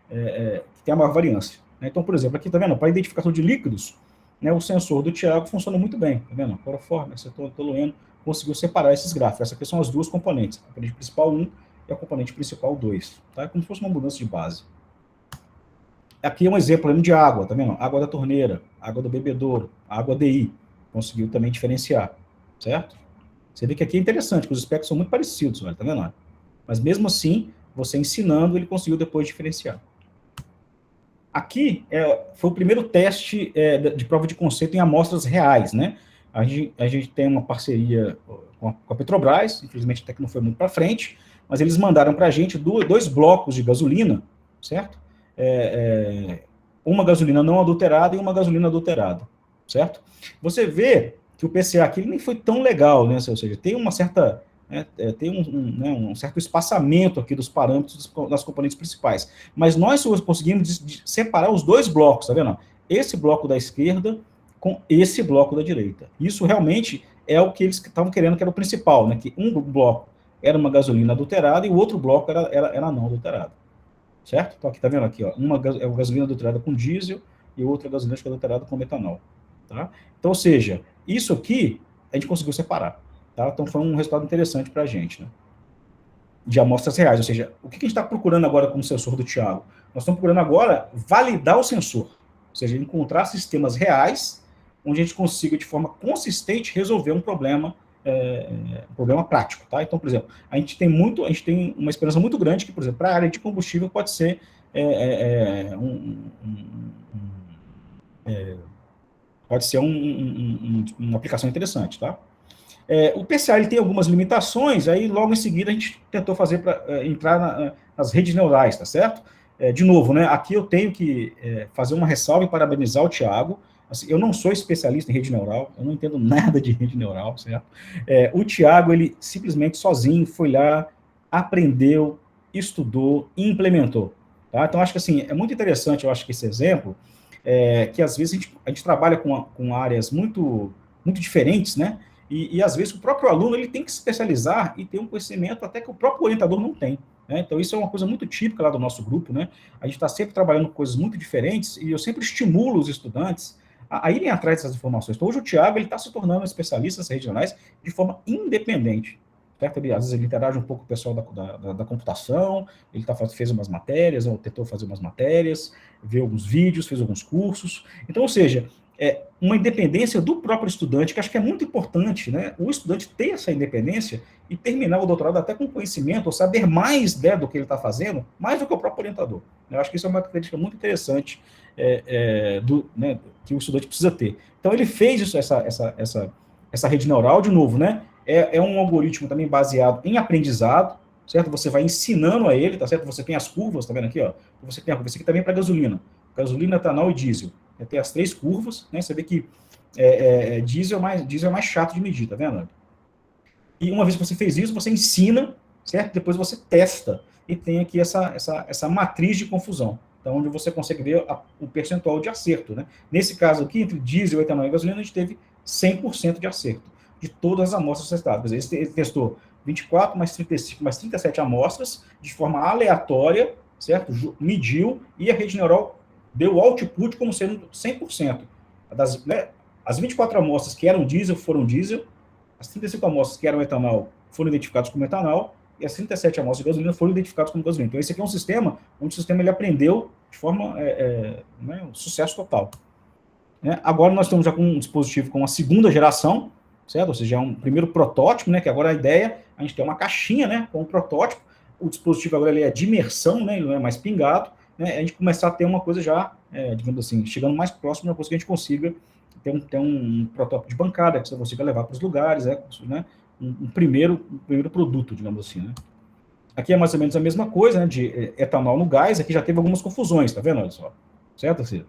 que tem a maior variância. Então, por exemplo, aqui, tá vendo? Para identificação de líquidos, né, o sensor do Thiago funciona muito bem, tá vendo? Cloroforme, acetona, tolueno, conseguiu separar esses gráficos. Essas aqui são as duas componentes, a componente principal 1 e a componente principal 2. Tá? É como se fosse uma mudança de base. Aqui é um exemplo de água, tá vendo? Água da torneira, água do bebedouro, água DI. Conseguiu também diferenciar, certo? Você vê que aqui é interessante, que os espectros são muito parecidos, olha, tá vendo? Mas mesmo assim, você ensinando, ele conseguiu depois diferenciar. Aqui foi o primeiro teste de prova de conceito em amostras reais, né? A gente tem uma parceria com a Petrobras, infelizmente até que não foi muito para frente, mas eles mandaram para a gente dois blocos de gasolina, certo? Uma gasolina não adulterada e uma gasolina adulterada, certo? Você vê que o PCA aqui nem foi tão legal, né? Ou seja, tem uma certa... tem um certo espaçamento aqui dos parâmetros das componentes principais. Mas nós conseguimos separar os dois blocos, tá vendo? Esse bloco da esquerda com esse bloco da direita. Isso realmente é o que eles estavam querendo, que era o principal, né? Que um bloco era uma gasolina adulterada e o outro bloco era não adulterada. Certo? Então aqui, tá vendo aqui, ó, uma é uma gasolina adulterada com diesel e outra gasolina adulterada com metanol. Tá? Então, ou seja, isso aqui a gente conseguiu separar. Tá? Então, foi um resultado interessante para a gente, né? De amostras reais. Ou seja, o que a gente está procurando agora com o sensor do Thiago? Nós estamos procurando agora validar o sensor. Ou seja, encontrar sistemas reais onde a gente consiga, de forma consistente, resolver um problema prático. Tá? Então, por exemplo, a gente tem uma esperança muito grande que, por exemplo, para a área de combustível pode ser uma aplicação interessante, tá? O PCA ele tem algumas limitações, aí logo em seguida a gente tentou fazer para entrar nas redes neurais, tá certo? De novo, né, aqui eu tenho que fazer uma ressalva e parabenizar o Thiago. Assim, eu não sou especialista em rede neural, eu não entendo nada de rede neural, certo? O Thiago, ele simplesmente sozinho foi lá, aprendeu, estudou e implementou. Tá? Então, acho que assim, é muito interessante, eu acho que esse exemplo, que às vezes a gente trabalha com áreas muito, muito diferentes, né? E às vezes o próprio aluno ele tem que se especializar e ter um conhecimento até que o próprio orientador não tem. Né? Então, isso é uma coisa muito típica lá do nosso grupo, né? A gente está sempre trabalhando com coisas muito diferentes e eu sempre estimulo os estudantes a irem atrás dessas informações. Então, hoje o Thiago está se tornando um especialista nas regionais de forma independente. Certo? Às vezes ele interage um pouco com o pessoal da computação, ele fez umas matérias, ou tentou fazer umas matérias, viu alguns vídeos, fez alguns cursos. Então, ou seja, uma independência do próprio estudante, que acho que é muito importante, né? O estudante ter essa independência e terminar o doutorado até com conhecimento, ou saber mais do que ele está fazendo, mais do que o próprio orientador. Eu acho que isso é uma característica muito interessante né, que o estudante precisa ter. Então, ele fez isso, essa rede neural, de novo, né? É um algoritmo também baseado em aprendizado, certo? Você vai ensinando a ele, tá certo? Você tem as curvas, tá vendo aqui, ó? Você tem a curva, isso aqui também é para gasolina, etanol e diesel. Tem as três curvas, né? Você vê que diesel é mais chato de medir, tá vendo? E uma vez que você fez isso, você ensina, certo? Depois você testa e tem aqui essa matriz de confusão, então, onde você consegue ver o percentual de acerto, né? Nesse caso aqui, entre diesel, etanol e gasolina, a gente teve 100% de acerto de todas as amostras testadas. Ele testou 24 mais 35 mais 37 amostras de forma aleatória, certo? Mediu e a rede neural deu o output como sendo 100%. As 24 amostras que eram diesel foram diesel, as 35 amostras que eram etanol foram identificadas como etanol, e as 37 amostras de gasolina foram identificadas como gasolina. Então, esse aqui é um sistema onde o sistema ele aprendeu de forma um sucesso total. Agora, nós estamos já com um dispositivo com a segunda geração, certo? Ou seja, é um primeiro protótipo, né? Que agora a ideia, a gente tem uma caixinha, né? Com um protótipo. O dispositivo agora ele é de imersão, né? Ele não é mais pingado. Né, a gente começar a ter uma coisa já, digamos assim, chegando mais próximo da coisa que a gente consiga ter um protótipo de bancada, que você consiga levar para os lugares, né, um primeiro produto, digamos assim. Né. Aqui é mais ou menos a mesma coisa, né, de etanol no gás, aqui já teve algumas confusões, tá vendo? Olha só, certo? Assim,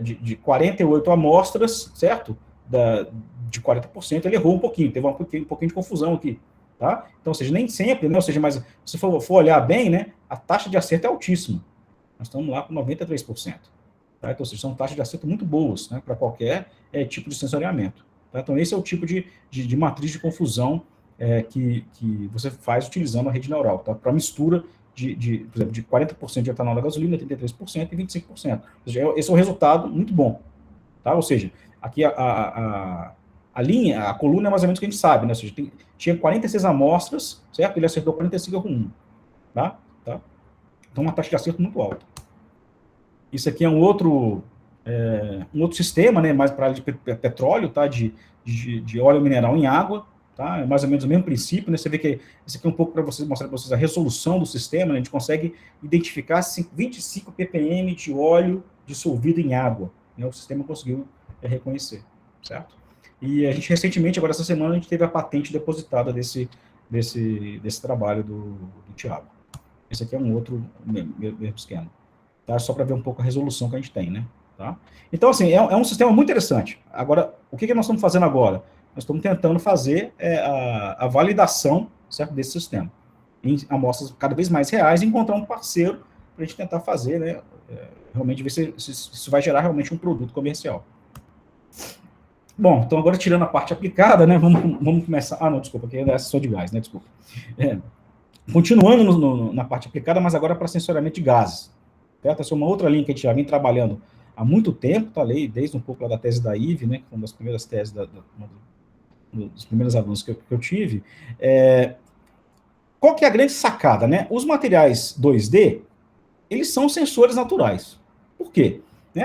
de 48 amostras, certo? De 40%, ele errou um pouquinho, teve um pouquinho de confusão aqui. Tá? Então, ou seja, nem sempre, né? Ou seja, mas se for olhar bem, né, a taxa de acerto é altíssima. nós estamos lá com 93%. Tá? Então, ou seja, são taxas de acerto muito boas, né, para qualquer tipo de sensoriamento. Tá? Então, esse é o tipo de matriz de confusão que você faz utilizando a rede neural, tá? Para mistura por exemplo, de 40% de etanol da gasolina, 33% e 25%. Ou seja, esse é um resultado muito bom. Tá? Ou seja, aqui a linha, a coluna é mais ou menos o que a gente sabe, né? Ou seja, tinha 46 amostras, certo? Ele acertou 45,1. Tá? Então, uma taxa de acerto muito alta. Isso aqui é um outro sistema, né? Mais para a área de petróleo, tá? De óleo mineral em água. Tá? É mais ou menos o mesmo princípio, né? Você vê que isso aqui é um pouco para mostrar para vocês a resolução do sistema, né? A gente consegue identificar 25 ppm de óleo dissolvido em água, né? O sistema conseguiu reconhecer, certo? E a gente recentemente, agora essa semana, a gente teve a patente depositada desse trabalho do Thiago. Esse aqui é um outro mesmo esquema, tá? Só para ver um pouco a resolução que a gente tem, né? Tá? Então, assim, é um sistema muito interessante. Agora, o que nós estamos fazendo agora? Nós estamos tentando fazer a validação, certo, desse sistema, em amostras cada vez mais reais, e encontrar um parceiro para a gente tentar fazer, né, realmente ver se isso vai gerar realmente um produto comercial. Bom, então agora tirando a parte aplicada, né, vamos começar... Ah, não, desculpa, aqui é só de gás, né, desculpa. Continuando na parte aplicada, mas agora para sensoriamento de gases. Certo? Essa é uma outra linha que a gente já vem trabalhando há muito tempo, tá ali, desde um pouco lá da tese da IVE, né, que foi uma das primeiras teses dos primeiros alunos que eu tive. Qual que é a grande sacada, né? Os materiais 2D, eles são sensores naturais. Por quê?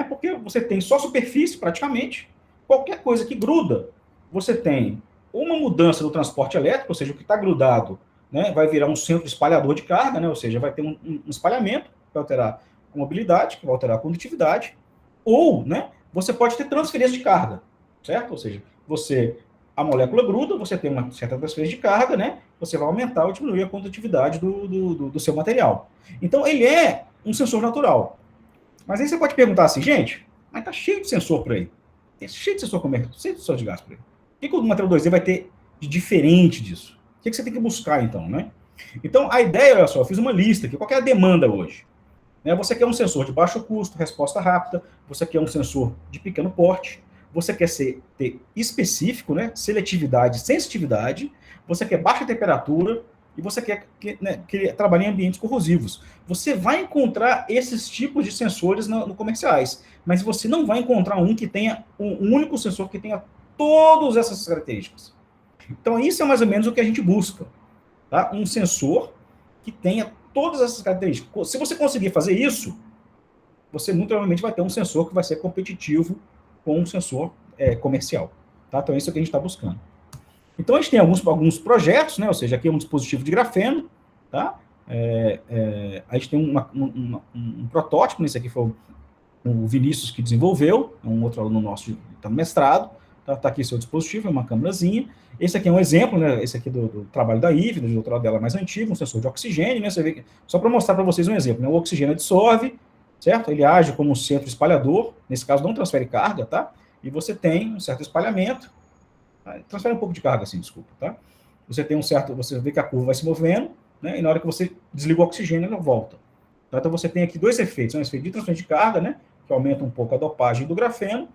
Porque você tem só superfície, praticamente, qualquer coisa que gruda, você tem uma mudança no transporte elétrico, ou seja, o que está grudado, né, vai virar um centro espalhador de carga, né, ou seja, vai ter um espalhamento, que vai alterar a mobilidade, que vai alterar a condutividade, ou, né, você pode ter transferência de carga, certo? Ou seja, a molécula gruda, você tem uma certa transferência de carga, né? Você vai aumentar ou diminuir a condutividade do seu material. Então, ele é um sensor natural. Mas aí você pode perguntar assim, gente, mas tá cheio de sensor por aí. Tem cheio de sensor comercial, cheio de sensor de gás por aí. O que o material 2D vai ter de diferente disso? O que você tem que buscar, então, né? Então, a ideia, olha só, eu fiz uma lista aqui. Qual é a demanda hoje? Você quer um sensor de baixo custo, resposta rápida, você quer um sensor de pequeno porte, você quer ter específico, né, seletividade, sensitividade, você quer baixa temperatura e você quer trabalhar em ambientes corrosivos. Você vai encontrar esses tipos de sensores no comerciais, mas você não vai encontrar um que tenha um único sensor que tenha todas essas características. Então, isso é mais ou menos o que a gente busca. Tá? Um sensor que tenha todas essas características. Se você conseguir fazer isso, você muito provavelmente vai ter um sensor que vai ser competitivo com um sensor comercial. Tá? Então, isso é o que a gente está buscando. Então, a gente tem alguns projetos, né? Ou seja, aqui é um dispositivo de grafeno. Tá? A gente tem um protótipo, esse aqui foi o Vinícius que desenvolveu, é um outro aluno nosso que está no mestrado. Tá aqui seu dispositivo, é uma câmerazinha. Esse aqui é um exemplo, né? Esse aqui do trabalho da IVE, do doutorado dela mais antigo, um sensor de oxigênio, né? Você vê que, só para mostrar para vocês um exemplo, né? O oxigênio absorve, certo? Ele age como um centro espalhador, nesse caso não transfere carga, tá? E você tem um certo espalhamento, transfere um pouco de carga, assim, desculpa, tá? Você vê que a curva vai se movendo, né? E na hora que você desliga o oxigênio, ela volta. Tá? Então você tem aqui dois efeitos, um efeito de transferência de carga, né? Que aumenta um pouco a dopagem do grafeno,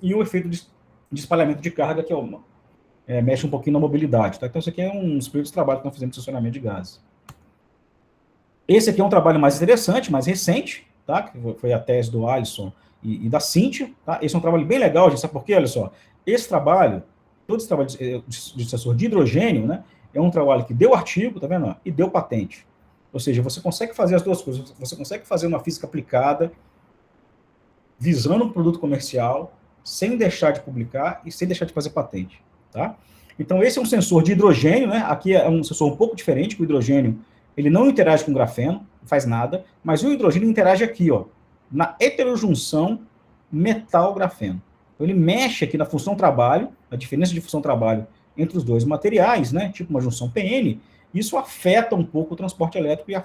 e o efeito de espalhamento de carga, que mexe um pouquinho na mobilidade. Tá? Então, isso aqui é um dos primeiros trabalhos que nós fizemos de estacionamento de gases. Esse aqui é um trabalho mais interessante, mais recente, tá? Que foi a tese do Alisson e da Cíntia. Tá? Esse é um trabalho bem legal, gente. Sabe por quê? Olha só. Todo esse trabalho de sensor de hidrogênio, né, é um trabalho que deu artigo, tá vendo? E deu patente. Ou seja, você consegue fazer as duas coisas. Você consegue fazer uma física aplicada, visando um produto comercial, sem deixar de publicar e sem deixar de fazer patente. Tá? Então, esse é um sensor de hidrogênio, né? Aqui é um sensor um pouco diferente, que o hidrogênio ele não interage com o grafeno, não faz nada, mas o hidrogênio interage aqui, ó, na heterojunção metal-grafeno. Então, ele mexe aqui na função trabalho, a diferença de função trabalho entre os dois materiais, né? Tipo uma junção PN, isso afeta um pouco o transporte elétrico e a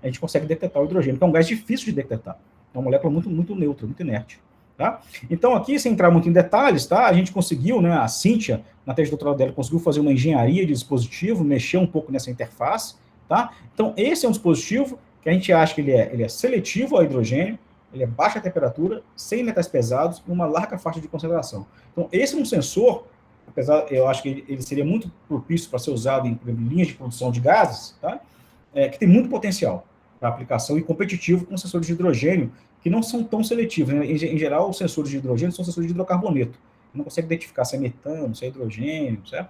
gente consegue detectar o hidrogênio, que é um gás difícil de detectar. É uma molécula muito, muito neutra, muito inerte. Tá? Então, aqui, sem entrar muito em detalhes, tá? A gente conseguiu, né, a Cíntia, na tese de doutorado dela, conseguiu fazer uma engenharia de dispositivo, mexer um pouco nessa interface. Tá? Então, esse é um dispositivo que a gente acha que ele é seletivo ao hidrogênio, ele é baixa temperatura, sem metais pesados e uma larga faixa de concentração. Então, esse é um sensor, apesar, eu acho que ele seria muito propício para ser usado em linhas de produção de gases, tá? Que tem muito potencial para aplicação e competitivo com sensores de hidrogênio, que não são tão seletivos. Né? Em geral, os sensores de hidrogênio são sensores de hidrocarboneto. Não consegue identificar se é metano, se é hidrogênio, certo?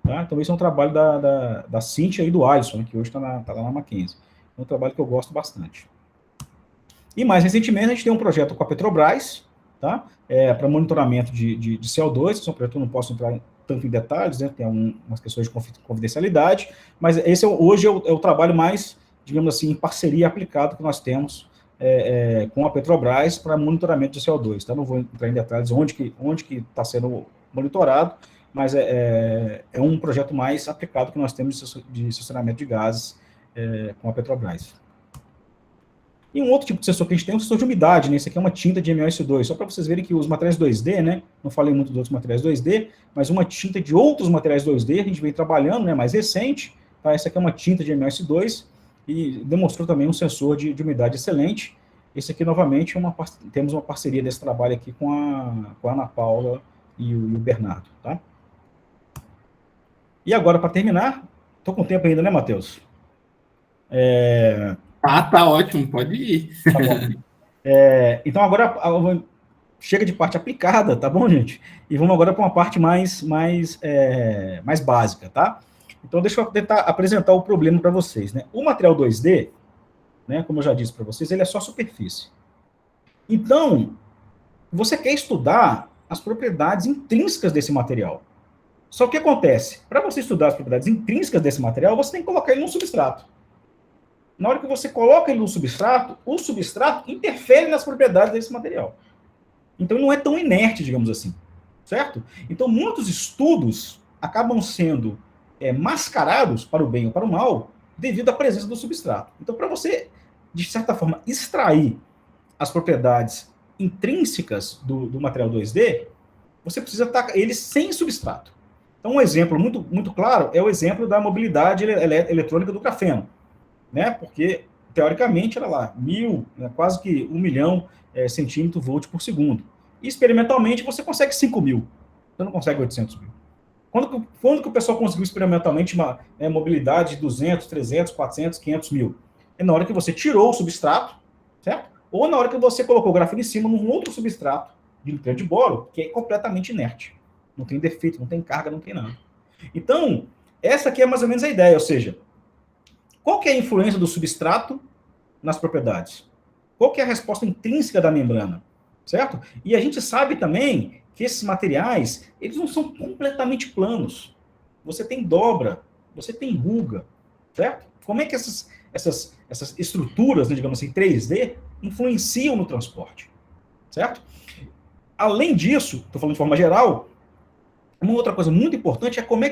Tá? Então, esse é um trabalho da Cíntia e do Alisson, né, que hoje está lá na Mackenzie. É um trabalho que eu gosto bastante. E mais recentemente, a gente tem um projeto com a Petrobras, tá? Para monitoramento de CO2, esse é um projeto que eu não posso entrar tanto em detalhes, né? Tem umas questões de confidencialidade, mas esse hoje é o trabalho mais, digamos assim, em parceria aplicado que nós temos com a Petrobras para monitoramento de CO2. Tá? Não vou entrar em detalhes onde que está sendo monitorado, mas é um projeto mais aplicado que nós temos de estacionamento de gases com a Petrobras. E um outro tipo de sensor que a gente tem é um sensor de umidade, né? Esse aqui é uma tinta de MOS2, só para vocês verem que os materiais 2D, né? Não falei muito dos outros materiais 2D, mas uma tinta de outros materiais 2D, a gente vem trabalhando, né? Mais recente, tá? Essa aqui é uma tinta de MOS2 e demonstrou também um sensor de umidade excelente. Esse aqui, novamente, temos uma parceria desse trabalho aqui com a Ana Paula e o Bernardo, tá? E agora, para terminar, estou com tempo ainda, né, Matheus? Tá ótimo, pode ir. Tá bom. Então, agora chega de parte aplicada, tá bom, gente? E vamos agora para uma parte mais básica, tá? Então, deixa eu tentar apresentar o problema para vocês, né? O material 2D, né, como eu já disse para vocês, ele é só superfície. Então, você quer estudar as propriedades intrínsecas desse material. Só que o que acontece? Para você estudar as propriedades intrínsecas desse material, você tem que colocar ele num substrato. Na hora que você coloca ele no substrato, o substrato interfere nas propriedades desse material. Então, ele não é tão inerte, digamos assim. Certo? Então, muitos estudos acabam sendo mascarados, para o bem ou para o mal, devido à presença do substrato. Então, para você, de certa forma, extrair as propriedades intrínsecas do material 2D, você precisa estar ele sem substrato. Então, um exemplo muito, muito claro é o exemplo da mobilidade eletrônica do grafeno. Né? Porque, teoricamente, era lá, quase que 1 milhão centímetro volt por segundo. E, experimentalmente, você consegue 5 mil. Você não consegue 800 mil. Quando que o pessoal conseguiu experimentalmente uma mobilidade de 200, 300, 400, 500 mil? É na hora que você tirou o substrato, certo? Ou na hora que você colocou o grafeno em cima num outro substrato de nitrito de boro, que é completamente inerte. Não tem defeito, não tem carga, não tem nada. Então, essa aqui é mais ou menos a ideia, ou seja, qual que é a influência do substrato nas propriedades? Qual que é a resposta intrínseca da membrana? Certo? E a gente sabe também que esses materiais, eles não são completamente planos. Você tem dobra, você tem ruga, certo? Como é que essas estruturas, né, digamos assim, 3D, influenciam no transporte? Certo? Além disso, estou falando de forma geral, uma outra coisa muito importante é como é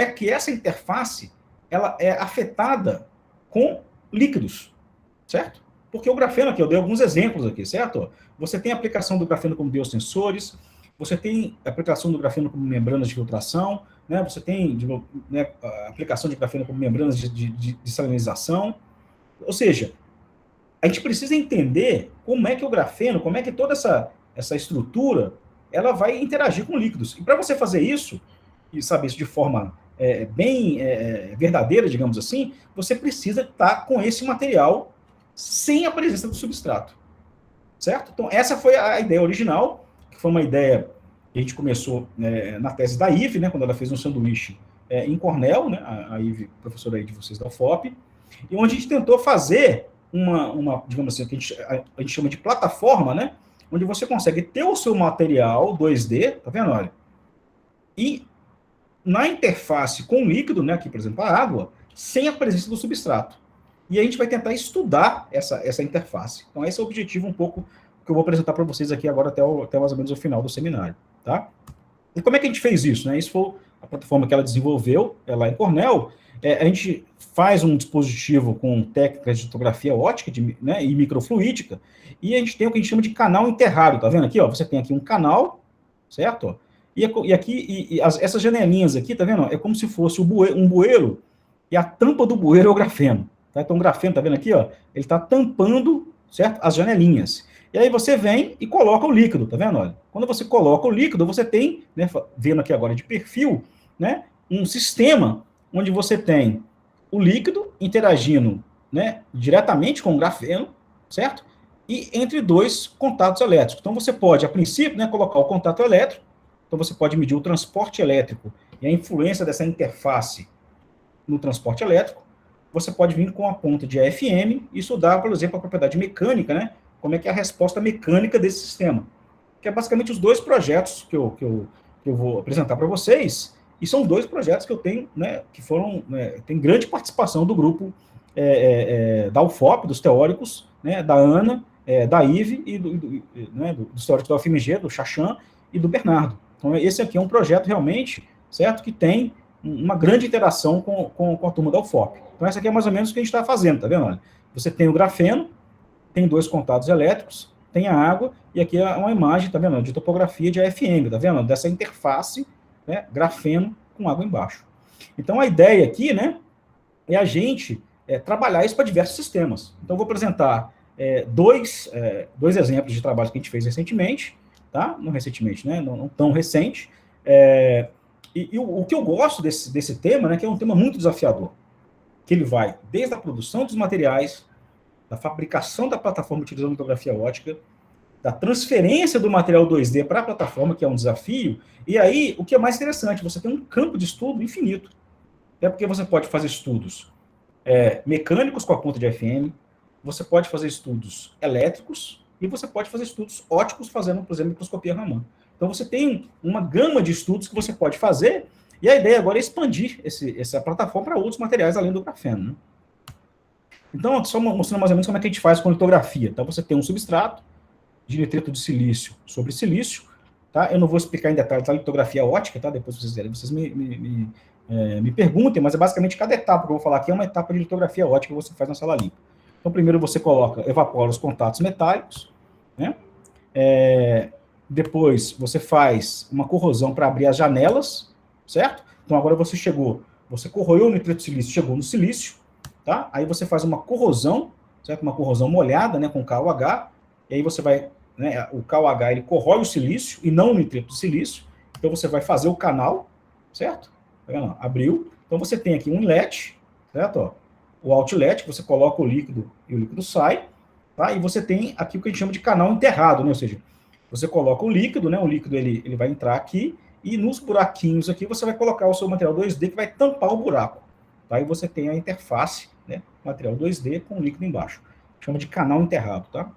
que essa interface ela é afetada com líquidos, certo? Porque o grafeno aqui, eu dei alguns exemplos aqui, certo? Você tem a aplicação do grafeno como biosensores, você tem a aplicação do grafeno como membranas de filtração, né? Você tem a aplicação de grafeno como membranas de salinização. Ou seja, a gente precisa entender como é que o grafeno, como é que toda essa estrutura, ela vai interagir com líquidos. E para você fazer isso, e saber isso de forma bem verdadeira, digamos assim, você precisa estar com esse material sem a presença do substrato. Certo? Então, essa foi a ideia original, que foi uma ideia que a gente começou na tese da Ive, né, quando ela fez um sanduíche em Cornell, né, a Ive, professora aí de vocês da UFOP, e onde a gente tentou fazer uma digamos assim, que a gente chama de plataforma, né, onde você consegue ter o seu material 2D, tá vendo, olha, e na interface com o líquido, né, aqui, por exemplo, a água, sem a presença do substrato. E a gente vai tentar estudar essa interface. Então, esse é o objetivo um pouco que eu vou apresentar para vocês aqui agora até mais ou menos o final do seminário. Tá? E como é que a gente fez isso? Né? Isso foi a plataforma que ela desenvolveu lá em Cornell. A gente faz um dispositivo com técnicas de litografia ótica e microfluídica, e a gente tem o que a gente chama de canal enterrado. Tá vendo aqui? Ó, você tem aqui um canal, certo? E aqui, essas janelinhas aqui, tá vendo? É como se fosse um bueiro, e a tampa do bueiro é o grafeno. Tá? Então, o grafeno, tá vendo aqui, ó? Ele está tampando, certo? As janelinhas. E aí você vem e coloca o líquido, tá vendo? Olha, quando você coloca o líquido, você tem, né, vendo aqui agora de perfil, né, um sistema onde você tem o líquido interagindo, né, diretamente com o grafeno, certo? E entre dois contatos elétricos. Então, você pode, a princípio, né, colocar o contato elétrico. Então, você pode medir o transporte elétrico e a influência dessa interface no transporte elétrico. Você pode vir com a ponta de AFM, isso dá, por exemplo, a propriedade mecânica, né? Como é que é a resposta mecânica desse sistema. Que é basicamente os dois projetos que eu vou apresentar para vocês, e são dois projetos que eu tenho, né, que foram, tem grande participação do grupo da UFOP, dos teóricos, né, da Ana, da Ive, e dos teóricos da UFMG, do Chachan e do Bernardo. Então, esse aqui é um projeto realmente, certo, que tem uma grande interação com a turma da UFOP. Então, essa aqui é mais ou menos o que a gente está fazendo, tá vendo? Olha, você tem o grafeno, tem dois contatos elétricos, tem a água, e aqui é uma imagem, tá vendo? De topografia de AFM, tá vendo? Dessa interface, né, grafeno com água embaixo. Então, a ideia aqui, né, é a gente trabalhar isso para diversos sistemas. Então, eu vou apresentar dois exemplos de trabalho que a gente fez recentemente, tá? Não recentemente, né? Não tão recente. E o que eu gosto desse tema, né, que é um tema muito desafiador, que ele vai desde a produção dos materiais, da fabricação da plataforma utilizando litografia ótica, da transferência do material 2D para a plataforma, que é um desafio, e aí, o que é mais interessante, você tem um campo de estudo infinito. Até porque você pode fazer estudos mecânicos com a ponta de AFM, você pode fazer estudos elétricos, e você pode fazer estudos óticos fazendo, por exemplo, microscopia Raman. Então, você tem uma gama de estudos que você pode fazer, e a ideia agora é expandir essa plataforma para outros materiais além do grafeno, né? Então, só mostrando mais ou menos como é que a gente faz com litografia. Então, você tem um substrato de nitrito de silício sobre silício, tá? Eu não vou explicar em detalhes a litografia ótica, tá? Depois, se vocês quiserem, vocês me perguntem, mas é basicamente cada etapa que eu vou falar aqui é uma etapa de litografia ótica que você faz na sala limpa. Então, primeiro você evapora os contatos metálicos, né? Depois, você faz uma corrosão para abrir as janelas, certo? Então, agora você corroeu o nitrito de silício, chegou no silício, tá? Aí você faz uma corrosão, certo? Uma corrosão molhada, né, com KOH, e aí você vai, né, o KOH, ele corrói o silício, e não o nitrito de silício, então você vai fazer o canal, certo? Tá vendo? Abriu. Então, você tem aqui um inlet, certo? Ó, o outlet, você coloca o líquido, e o líquido sai, tá? E você tem aqui o que a gente chama de canal enterrado, né? Ou seja, você coloca o líquido, né? O líquido ele vai entrar aqui, e nos buraquinhos aqui você vai colocar o seu material 2D que vai tampar o buraco. Tá? E você tem a interface, né? Material 2D com o líquido embaixo. Chama de canal enterrado, tá?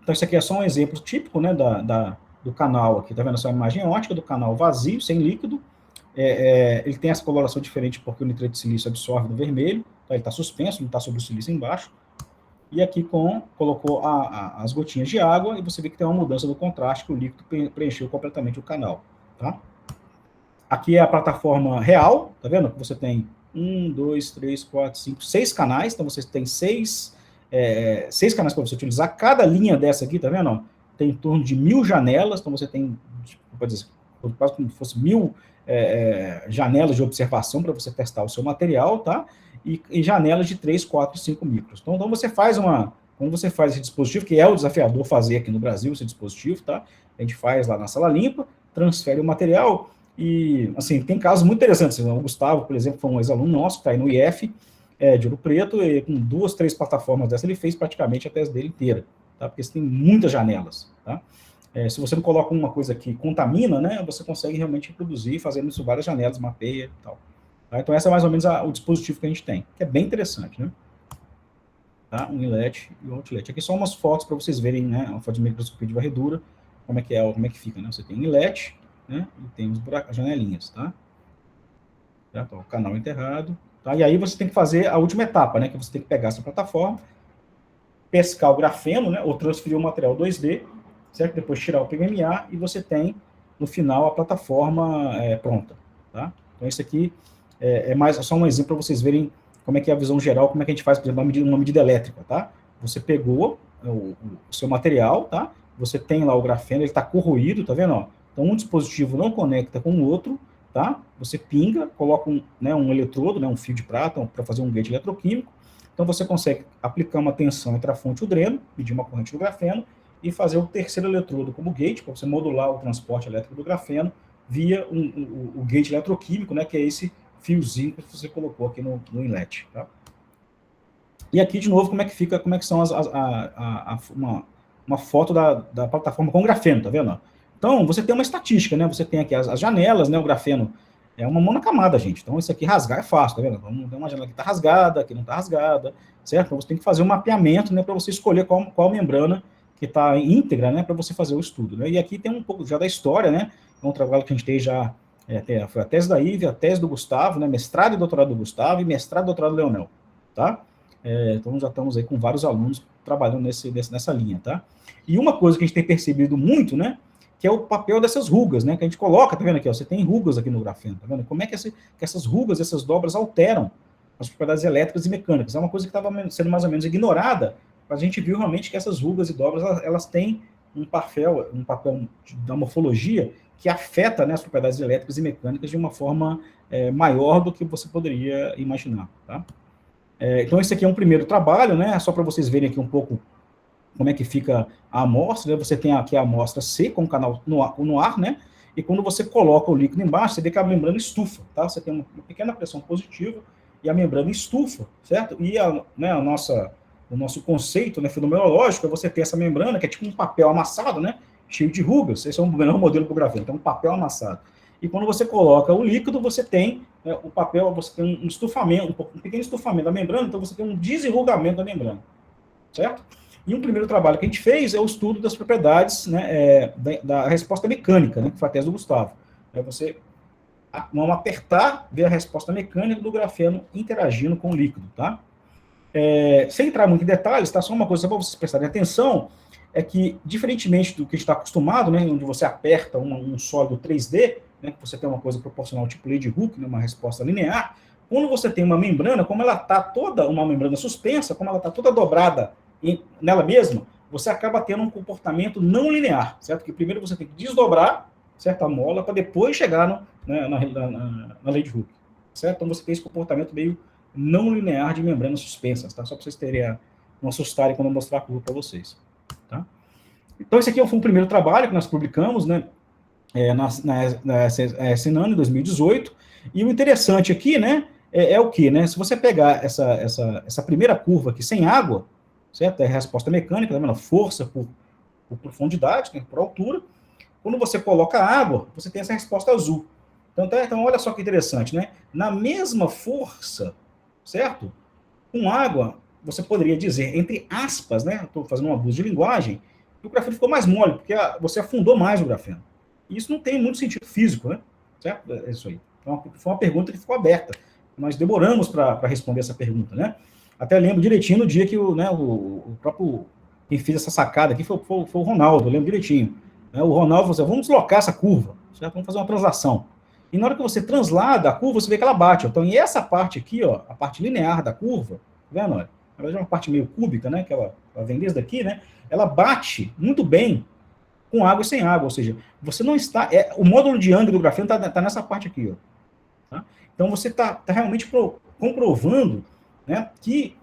Então, isso aqui é só um exemplo típico, né, do canal aqui. Tá vendo essa imagem ótica do canal vazio, sem líquido. Ele tem essa coloração diferente porque o nitrito de silício absorve do vermelho. Tá? Ele está suspenso, não está sobre o silício embaixo. E aqui colocou as gotinhas de água, e você vê que tem uma mudança do contraste, que o líquido preencheu completamente o canal. Tá? Aqui é a plataforma real, tá vendo? Você tem 1, 2, 3, 4, 5, 6 canais, então você tem 6 canais para você utilizar. Cada linha dessa aqui, tá vendo? Tem em torno de 1000 janelas, então você tem, pode dizer, quase como se fosse 1000 janelas de observação para você testar o seu material, tá? E janelas de 3, 4, 5 micros. Então você quando você faz esse dispositivo, que é o desafiador fazer aqui no Brasil, esse dispositivo, tá? A gente faz lá na sala limpa, transfere o material, e, assim, tem casos muito interessantes. O Gustavo, por exemplo, foi um ex-aluno nosso, que está aí no IF, de Ouro Preto, e com 2, 3 plataformas dessa, ele fez praticamente a tese dele inteira, tá? Porque você tem muitas janelas, tá? Se você não coloca uma coisa que contamina, né, você consegue realmente reproduzir, fazendo isso várias janelas, mapeia e tal. Tá? Então, essa é mais ou menos o dispositivo que a gente tem, que é bem interessante, né? Tá? Um inlet e um outlet. Aqui são umas fotos para vocês verem, né, uma foto de microscopia de varredura, como é que fica, né? Você tem um inlet, né, e tem as janelinhas, tá? Certo? O canal enterrado, tá? E aí você tem que fazer a última etapa, né, que você tem que pegar essa plataforma, pescar o grafeno, né, ou transferir o material 2D, certo? Depois tirar o PMMA, e você tem, no final, a plataforma pronta, tá? Então, isso aqui é só um exemplo para vocês verem como é que é a visão geral, como é que a gente faz, por exemplo, uma medida elétrica, tá? Você pegou o seu material, tá? Você tem lá o grafeno, ele está corroído, tá vendo? Ó? Então, um dispositivo não conecta com o outro, tá? Você pinga, coloca um eletrodo, né, um fio de prata, para fazer um gate eletroquímico, Então, você consegue aplicar uma tensão entre a fonte e o dreno, medir uma corrente do grafeno, e fazer o terceiro eletrodo como gate, para você modular o transporte elétrico do grafeno via o gate eletroquímico, né, que é esse fiozinho que você colocou aqui no inlet. Tá? E aqui, de novo, como é que são uma foto da plataforma com grafeno, tá vendo? Então, você tem uma estatística, né? Você tem aqui as janelas, né? O grafeno é uma monocamada, gente. Então, isso aqui rasgar é fácil, tá vendo? Então, tem uma janela que está rasgada, aqui não está rasgada, certo? Então, você tem que fazer um mapeamento, né? Para você escolher qual membrana que está íntegra, né? Para você fazer o estudo, né? E aqui tem um pouco já da história, né? É um trabalho que a gente tem já, foi a tese da Ive, a tese do Gustavo, né? Mestrado e doutorado do Gustavo e mestrado e doutorado do Leonel, tá? Então, já estamos aí com vários alunos trabalhando nessa linha, tá? E uma coisa que a gente tem percebido muito, né, que é o papel dessas rugas, né, que a gente coloca, tá vendo aqui, ó, você tem rugas aqui no grafeno, tá vendo? Como é que essas rugas, essas dobras alteram as propriedades elétricas e mecânicas? É uma coisa que estava sendo mais ou menos ignorada, mas a gente viu realmente que essas rugas e dobras, elas têm um papel da morfologia que afeta, né, as propriedades elétricas e mecânicas de uma forma maior do que você poderia imaginar, tá? Então, esse aqui é um primeiro trabalho, né? Só para vocês verem aqui um pouco como é que fica a amostra, né? Você tem aqui a amostra C com o canal no ar, né? E quando você coloca o líquido embaixo, você vê que a membrana estufa, tá? Você tem uma pequena pressão positiva e a membrana estufa, certo? E o nosso conceito, né, fenomenológico é você ter essa membrana, que é tipo um papel amassado, né? Cheio de rugas. Esse é um melhor modelo para o grafeno, então um papel amassado. E quando você coloca o líquido, você tem o papel, você tem um estufamento, um pequeno estufamento da membrana, então você tem um desenrugamento da membrana, certo? E um primeiro trabalho que a gente fez é o estudo das propriedades, né, da resposta mecânica, né, que foi a tese do Gustavo. É você, vamos apertar, ver a resposta mecânica do grafeno interagindo com o líquido, tá? Sem entrar muito em detalhes, tá? Só uma coisa para vocês prestarem atenção, é que, diferentemente do que a gente está acostumado, né, onde você aperta um sólido 3D, né, que você tem uma coisa proporcional tipo lei de Hooke, né, uma resposta linear, quando você tem uma membrana, como ela está toda, uma membrana suspensa, como ela está toda dobrada nela mesma, você acaba tendo um comportamento não linear, certo? Que primeiro você tem que desdobrar, certo, a mola, para depois chegar na lei de Hooke, certo? Então você tem esse comportamento meio não linear de membranas suspensas, tá? Só para vocês não assustarem quando eu mostrar a curva para vocês, tá? Então esse aqui foi o primeiro trabalho que nós publicamos, né? Na Sinano, em 2018, e o interessante aqui, né, o que, né, se você pegar essa primeira curva aqui sem água, certo, é a resposta mecânica, tá vendo? Força por profundidade, né, por altura, quando você coloca água, você tem essa resposta azul. Então olha só que interessante, né, na mesma força, certo, com água, você poderia dizer, entre aspas, né, estou fazendo um abuso de linguagem, que o grafeno ficou mais mole, porque você afundou mais o grafeno. Isso não tem muito sentido físico, né? Certo? É isso aí. Então, foi uma pergunta que ficou aberta. Nós demoramos para responder essa pergunta, né? Até lembro direitinho no dia que o próprio quem fez essa sacada aqui foi o Ronaldo, eu lembro direitinho. O Ronaldo falou assim, vamos deslocar essa curva, certo? Vamos fazer uma translação. E na hora que você translada a curva, você vê que ela bate. Então, e essa parte aqui, ó, a parte linear da curva, tá vendo? Olha, na verdade é uma parte meio cúbica, né? Que ela vem desde aqui, né? Ela bate muito bem com água e sem água, ou seja, você não está... o módulo de Young do grafeno está nessa parte aqui, ó. Tá? Então, você está realmente comprovando, né, que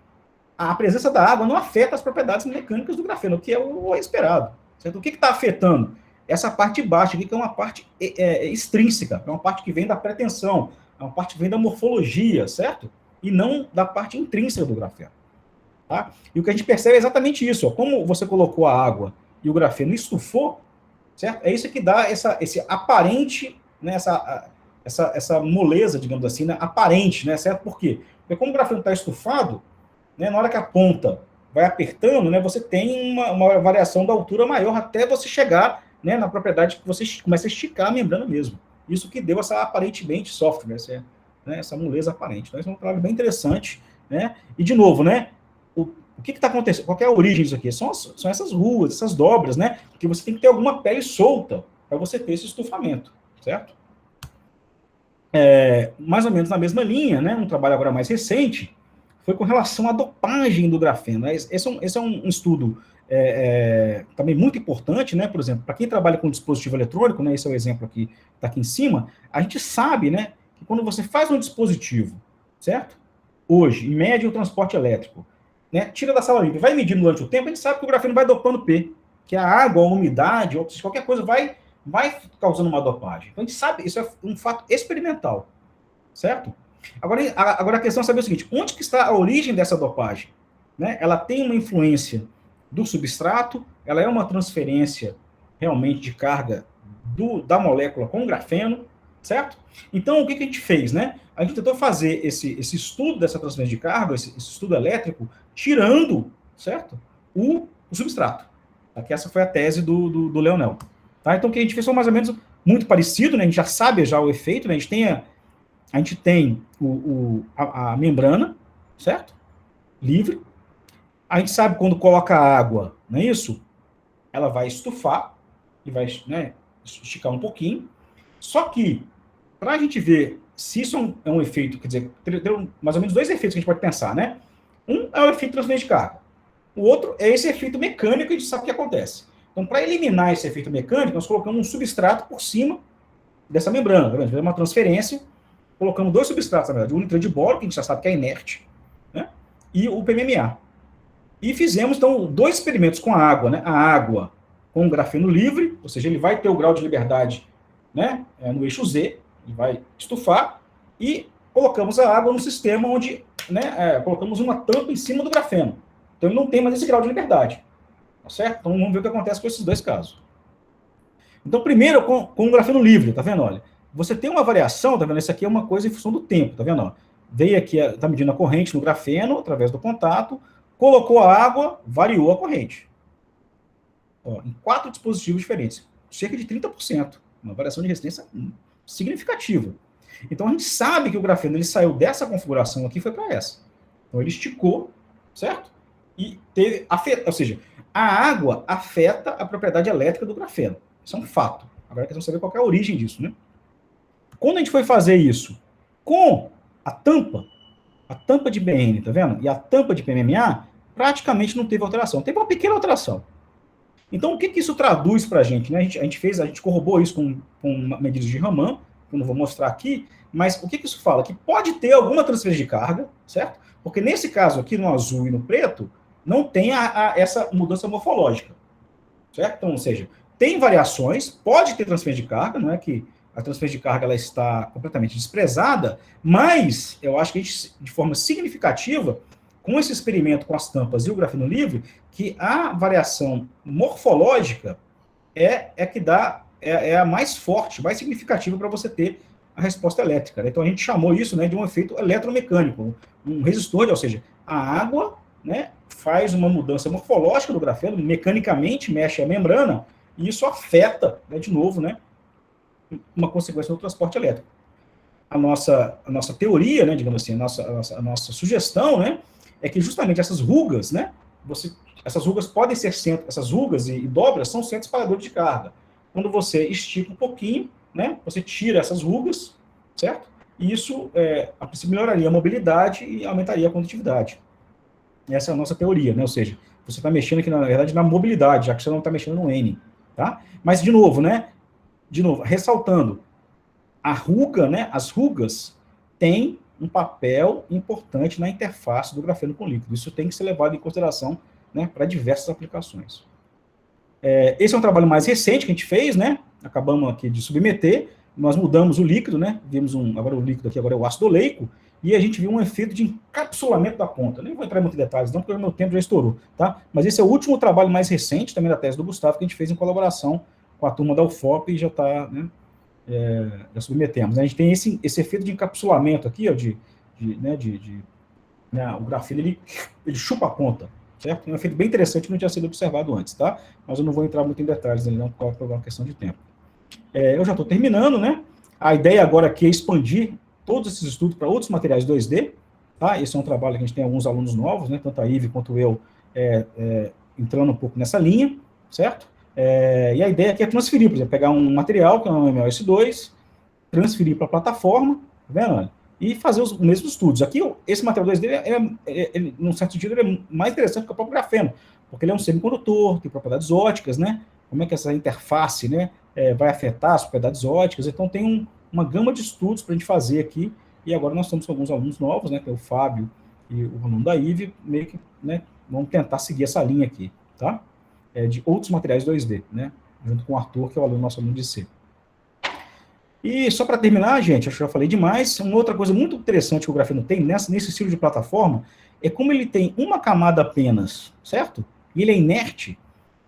a presença da água não afeta as propriedades mecânicas do grafeno, o que é o esperado. Certo? O que está afetando? Essa parte de baixo aqui, que é uma parte extrínseca, é uma parte que vem da pretensão, é uma parte que vem da morfologia, certo? E não da parte intrínseca do grafeno. Tá? E o que a gente percebe é exatamente isso, ó. Como você colocou a água e o grafeno estufou, certo? É isso que dá esse aparente, né, essa moleza, digamos assim, né, aparente, né, certo? Por quê? Porque como o grafeno está estufado, né, na hora que a ponta vai apertando, né, você tem uma variação da altura maior até você chegar, né, na propriedade que você começa a esticar a membrana mesmo. Isso que deu essa aparentemente soft, né, essa moleza aparente. Então, isso é um trabalho bem interessante, né? E, de novo, né, o que está acontecendo? Qual é a origem disso aqui? São essas ruas, essas dobras, né? Porque você tem que ter alguma pele solta para você ter esse estufamento, certo? Mais ou menos na mesma linha, né? Um trabalho agora mais recente foi com relação à dopagem do grafeno. Esse é um estudo também muito importante, né? Por exemplo, para quem trabalha com dispositivo eletrônico, né? Esse é o exemplo aqui, está aqui em cima. A gente sabe, né? Que quando você faz um dispositivo, certo? hoje, em média, o transporte elétrico, né, tira da sala limpa, vai medindo durante o tempo, a gente sabe que o grafeno vai dopando P, que a água, a umidade, ou qualquer coisa vai causando uma dopagem. Então a gente sabe, isso é um fato experimental, certo? Agora a questão é saber o seguinte, onde que está a origem dessa dopagem? Né? Ela tem uma influência do substrato, ela é uma transferência realmente de carga da molécula com o grafeno, certo? Então, o que a gente fez, né? A gente tentou fazer esse estudo dessa transferência de carga, esse estudo elétrico, tirando, certo? O substrato. Aqui essa foi a tese do Leonel. Tá? Então, o que a gente fez foi mais ou menos muito parecido, né? A gente já sabe já o efeito, né? A gente tem a membrana, certo? Livre. A gente sabe quando coloca água, não é isso? Ela vai estufar e vai, né, esticar um pouquinho. Só que, para a gente ver se isso é um efeito, quer dizer, tem mais ou menos dois efeitos que a gente pode pensar, né? Um é o efeito de transferência de carga. O outro é esse efeito mecânico que a gente sabe o que acontece. Então, para eliminar esse efeito mecânico, nós colocamos um substrato por cima dessa membrana. Tá vendo? Fizemos uma transferência, colocamos dois substratos, na verdade, o nitrito de boro, que a gente já sabe que é inerte, né? E o PMMA. E fizemos, então, dois experimentos com a água, né? A água com o grafeno livre, ou seja, ele vai ter o grau de liberdade, né, no eixo Z, ele vai estufar, e colocamos a água no sistema onde, né, colocamos uma tampa em cima do grafeno. Então, ele não tem mais esse grau de liberdade. Tá certo? Então, vamos ver o que acontece com esses dois casos. Então, primeiro, com o grafeno livre, tá vendo? Olha, você tem uma variação, tá vendo? Isso aqui é uma coisa em função do tempo, tá vendo? Veio aqui, tá medindo a corrente no grafeno, através do contato, colocou a água, variou a corrente. Ó, em 4 dispositivos diferentes. Cerca de 30%. Uma variação de resistência significativa. Então, a gente sabe que o grafeno ele saiu dessa configuração aqui e foi para essa. Então, ele esticou, certo? E teve, ou seja, a água afeta a propriedade elétrica do grafeno. Isso é um fato. Agora a questão é saber qual é a origem disso, né? Quando a gente foi fazer isso com a tampa de BN, tá vendo? E a tampa de PMMA, praticamente não teve alteração. Teve uma pequena alteração. Então, o que isso traduz para a gente, né? A gente corroborou isso com medidas de Raman, que eu não vou mostrar aqui, mas o que isso fala? Que pode ter alguma transferência de carga, certo? Porque nesse caso aqui, no azul e no preto, não tem essa mudança morfológica, certo? Então, ou seja, tem variações, pode ter transferência de carga, não é que a transferência de carga ela está completamente desprezada, mas eu acho que a gente, de forma significativa, com esse experimento com as tampas e o grafeno livre, que a variação morfológica é que dá, é a mais forte, mais significativa para você ter a resposta elétrica. Né? Então a gente chamou isso, né, de um efeito eletromecânico, um resistor, ou seja, a água, né, faz uma mudança morfológica do grafeno, mecanicamente mexe a membrana, e isso afeta, né, de novo, né, uma consequência do transporte elétrico. A nossa teoria, né, digamos assim, a nossa sugestão, né, é que justamente essas rugas, né, essas rugas podem ser essas rugas e dobras são centros espalhadores de carga. Quando você estica um pouquinho, né, você tira essas rugas, certo? E isso, a princípio, melhoraria a mobilidade e aumentaria a condutividade. Essa é a nossa teoria, né? Ou seja, você está mexendo aqui, na verdade, na mobilidade, já que você não está mexendo no N, tá? Mas, de novo, né? Ressaltando, a ruga, né? As rugas têm um papel importante na interface do grafeno com líquido. Isso tem que ser levado em consideração, né, para diversas aplicações. Esse é um trabalho mais recente que a gente fez, né? Acabamos aqui de submeter, nós mudamos o líquido, né? Vimos agora o líquido aqui, agora é o ácido oleico, e a gente viu um efeito de encapsulamento da ponta. Nem vou entrar em muitos detalhes, não, porque o meu tempo já estourou, tá? Mas esse é o último trabalho mais recente, também da tese do Gustavo, que a gente fez em colaboração com a turma da UFOP e já está, né? Já submetemos. A gente tem esse efeito de encapsulamento aqui, ó, o grafeno, ele chupa a ponta, certo? É um efeito bem interessante que não tinha sido observado antes, tá? Mas eu não vou entrar muito em detalhes nele, não, por uma questão de tempo. Eu já estou terminando, né? A ideia agora aqui é expandir todos esses estudos para outros materiais 2D, tá? Esse é um trabalho que a gente tem alguns alunos novos, né? Tanto a Ive quanto eu, entrando um pouco nessa linha, certo? E a ideia aqui é transferir, por exemplo, pegar um material, que é um MLS2, transferir para a plataforma, tá vendo? Olha, e fazer os mesmos estudos. Aqui, esse material 2D, num certo sentido, ele é mais interessante que o próprio grafeno, porque ele é um semicondutor, tem propriedades óticas, né? Como é que essa interface, né, vai afetar as propriedades óticas. Então, tem uma gama de estudos para a gente fazer aqui, e agora nós estamos com alguns alunos novos, né, que é o Fábio e o aluno da IVE, meio que, né, vamos tentar seguir essa linha aqui, tá? De outros materiais 2D, né, junto com o Arthur, que é o nosso aluno de C. E só para terminar, gente, acho que eu já falei demais, uma outra coisa muito interessante que o grafeno tem nesse estilo de plataforma é como ele tem uma camada apenas, certo? E ele é inerte,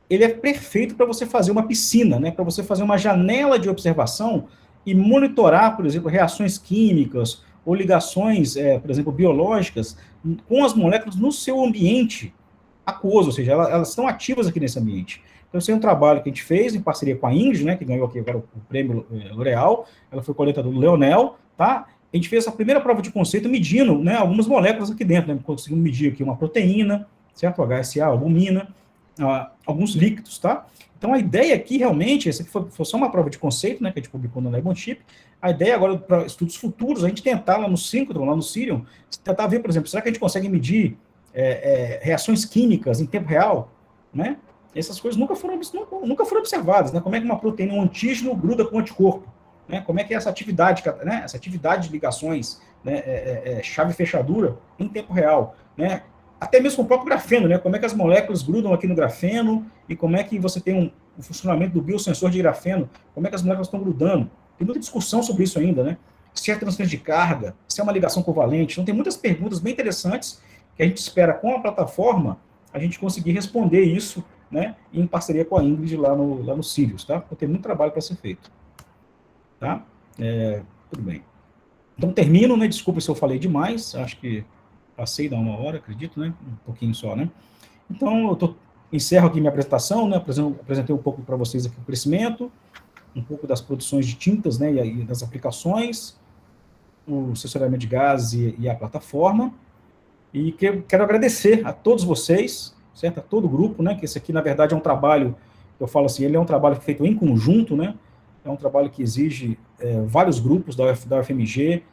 ele é perfeito para você fazer uma piscina, né? Para você fazer uma janela de observação e monitorar, por exemplo, reações químicas ou ligações, por exemplo, biológicas com as moléculas no seu ambiente aquoso, ou seja, elas estão ativas aqui nesse ambiente. Então, esse é um trabalho que a gente fez em parceria com a Ingrid, né, que ganhou aqui agora o prêmio L'Oréal, ela foi coletadora do Leonel, tá? A gente fez essa primeira prova de conceito medindo, né, algumas moléculas aqui dentro, né, conseguimos medir aqui uma proteína, certo? HSA, albumina, alguns líquidos, tá? Então, a ideia aqui, realmente, essa aqui foi só uma prova de conceito, né, que a gente publicou no Lemon Chip. A ideia agora, para estudos futuros, a gente tentar lá no Synchrotron, lá no Sirion, tentar ver, por exemplo, será que a gente consegue medir reações químicas em tempo real, né? Essas coisas nunca foram observadas, né? Como é que uma proteína, um antígeno gruda com o anticorpo, né? Como é que é essa atividade, né? Essa atividade de ligações, né? Chave fechadura em tempo real, né? Até mesmo com o próprio grafeno, né? Como é que as moléculas grudam aqui no grafeno e como é que você tem um funcionamento do biosensor de grafeno, como é que as moléculas estão grudando. Tem muita discussão sobre isso ainda, né? Se é transferência de carga, se é uma ligação covalente. Então, tem muitas perguntas bem interessantes que a gente espera, com a plataforma, a gente conseguir responder isso, né, em parceria com a Ingrid lá no Sirius, tá? Porque tem muito trabalho para ser feito. Tá? Tudo bem. Então, termino, né? Desculpa se eu falei demais, acho que passei da 1 hora, acredito, né? Um pouquinho só, né? Então, encerro aqui minha apresentação, né? Apresentei um pouco para vocês aqui o crescimento, um pouco das produções de tintas, né? E das aplicações, o assessoramento de gases e a plataforma. E quero agradecer a todos vocês, certo? A todo o grupo, né? Que esse aqui, na verdade, é um trabalho, eu falo assim, ele é um trabalho feito em conjunto, né? É um trabalho que exige vários grupos da UFMG,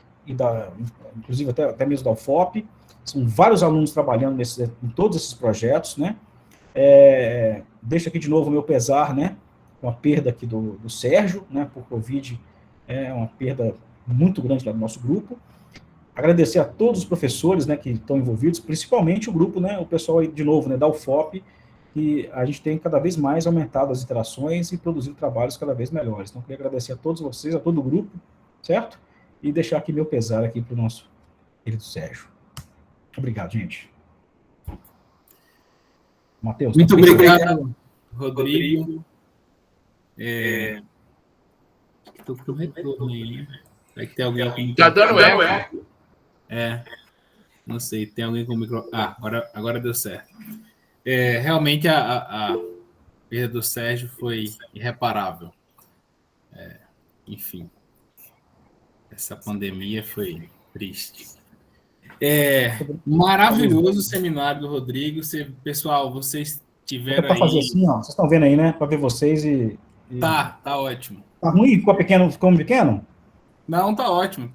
inclusive até mesmo da UFOP. São vários alunos trabalhando em todos esses projetos, né? Deixo aqui de novo o meu pesar, né? Com a perda aqui do Sérgio, né? Por Covid, é uma perda muito grande lá do nosso grupo. Agradecer a todos os professores, né, que estão envolvidos, principalmente o grupo, né, o pessoal aí, de novo, né, da UFOP, que a gente tem cada vez mais aumentado as interações e produzido trabalhos cada vez melhores. Então, queria agradecer a todos vocês, a todo o grupo, certo? E deixar aqui meu pesar aqui para o nosso querido Sérgio. Obrigado, gente. Matheus. Muito obrigado, Rodrigo. Estou com retorno aí, né? Vai que tem alguém com Tá dando eco. Não sei, tem alguém com o microfone. Agora deu certo. Realmente a perda do Sérgio foi irreparável. Enfim, essa pandemia foi triste. Maravilhoso o seminário do Rodrigo. Pessoal, vocês tiveram aí... fazer assim, ó. Vocês estão vendo aí, né? Para ver vocês e... Tá ótimo. Tá ruim? Ficou pequeno? Não, tá ótimo.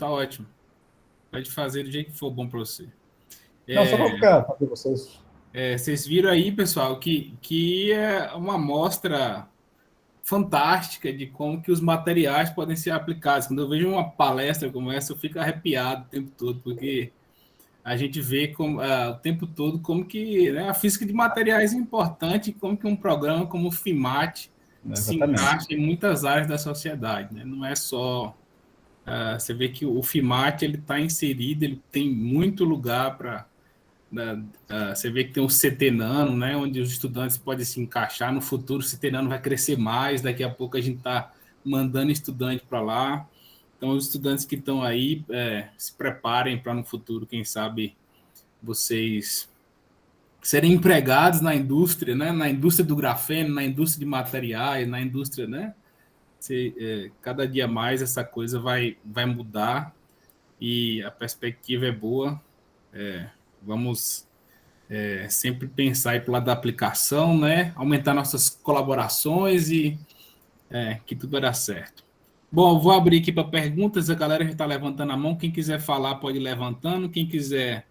Pode fazer do jeito que for bom para você. Não, só para ver vocês. Vocês viram aí, pessoal, que é uma amostra fantástica de como que os materiais podem ser aplicados. Quando eu vejo uma palestra como essa, eu fico arrepiado o tempo todo, porque a gente vê o tempo todo como que, né, a física de materiais é importante, como que um programa como o FIMAT se encaixa em muitas áreas da sociedade, né? Não é só... você vê que o FIMAT está inserido, ele tem muito lugar para... você vê que tem o CT Nano, né, onde os estudantes podem se encaixar. No futuro, o CT Nano vai crescer mais. Daqui a pouco a gente está mandando estudante para lá. Então, os estudantes que estão aí, se preparem para no futuro, quem sabe, vocês serem empregados na indústria, né, na indústria do grafeno, na indústria de materiais, na indústria, né? Cada dia mais essa coisa vai mudar e a perspectiva é boa. Vamos sempre pensar para o lado da aplicação, né? Aumentar nossas colaborações e que tudo vai dar certo. Bom, vou abrir aqui para perguntas. A galera já está levantando a mão. Quem quiser falar pode ir levantando. Quem quiser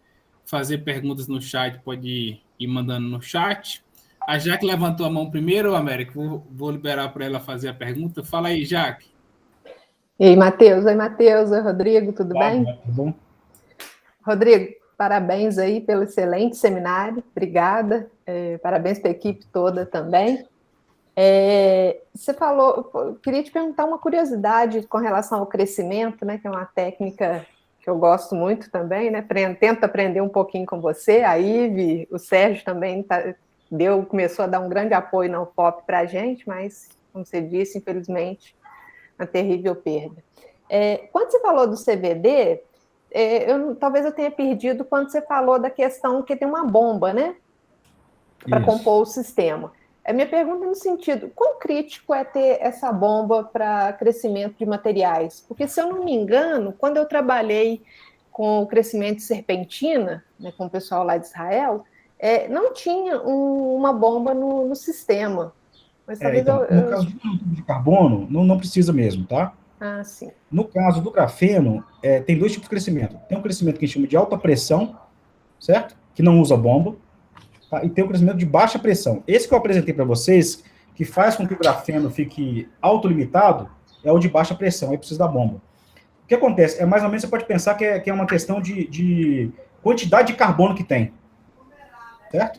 fazer perguntas no chat pode ir mandando no chat. A Jaque levantou a mão primeiro, Américo. Vou liberar para ela fazer a pergunta. Fala aí, Jaque. E aí, Matheus? Oi, Matheus. Oi, Rodrigo, tudo bem? Tudo bom? Rodrigo, parabéns aí pelo excelente seminário, obrigada. Parabéns para a equipe toda também. Você falou, eu queria te perguntar uma curiosidade com relação ao crescimento, né, que é uma técnica que eu gosto muito também, né? Tento aprender um pouquinho com você, a Ive, o Sérgio também começou a dar um grande apoio na UFOP para a gente, mas, como você disse, infelizmente, uma terrível perda. Quando você falou do CVD, talvez eu tenha perdido quando você falou da questão que tem uma bomba, né? Para compor o sistema. A minha pergunta é no sentido, quão crítico é ter essa bomba para crescimento de materiais? Porque, se eu não me engano, quando eu trabalhei com o crescimento de serpentina, né, com o pessoal lá de Israel, não tinha uma bomba no sistema. Mas talvez então, no caso do nanotubos de carbono, não precisa mesmo, tá? Ah, sim. No caso do grafeno, tem dois tipos de crescimento. Tem um crescimento que a gente chama de alta pressão, certo? Que não usa bomba. Tá? E tem um crescimento de baixa pressão. Esse que eu apresentei para vocês, que faz com que o grafeno fique autolimitado, é o de baixa pressão, aí precisa da bomba. O que acontece? Mais ou menos, você pode pensar que é uma questão de quantidade de carbono que tem. Certo?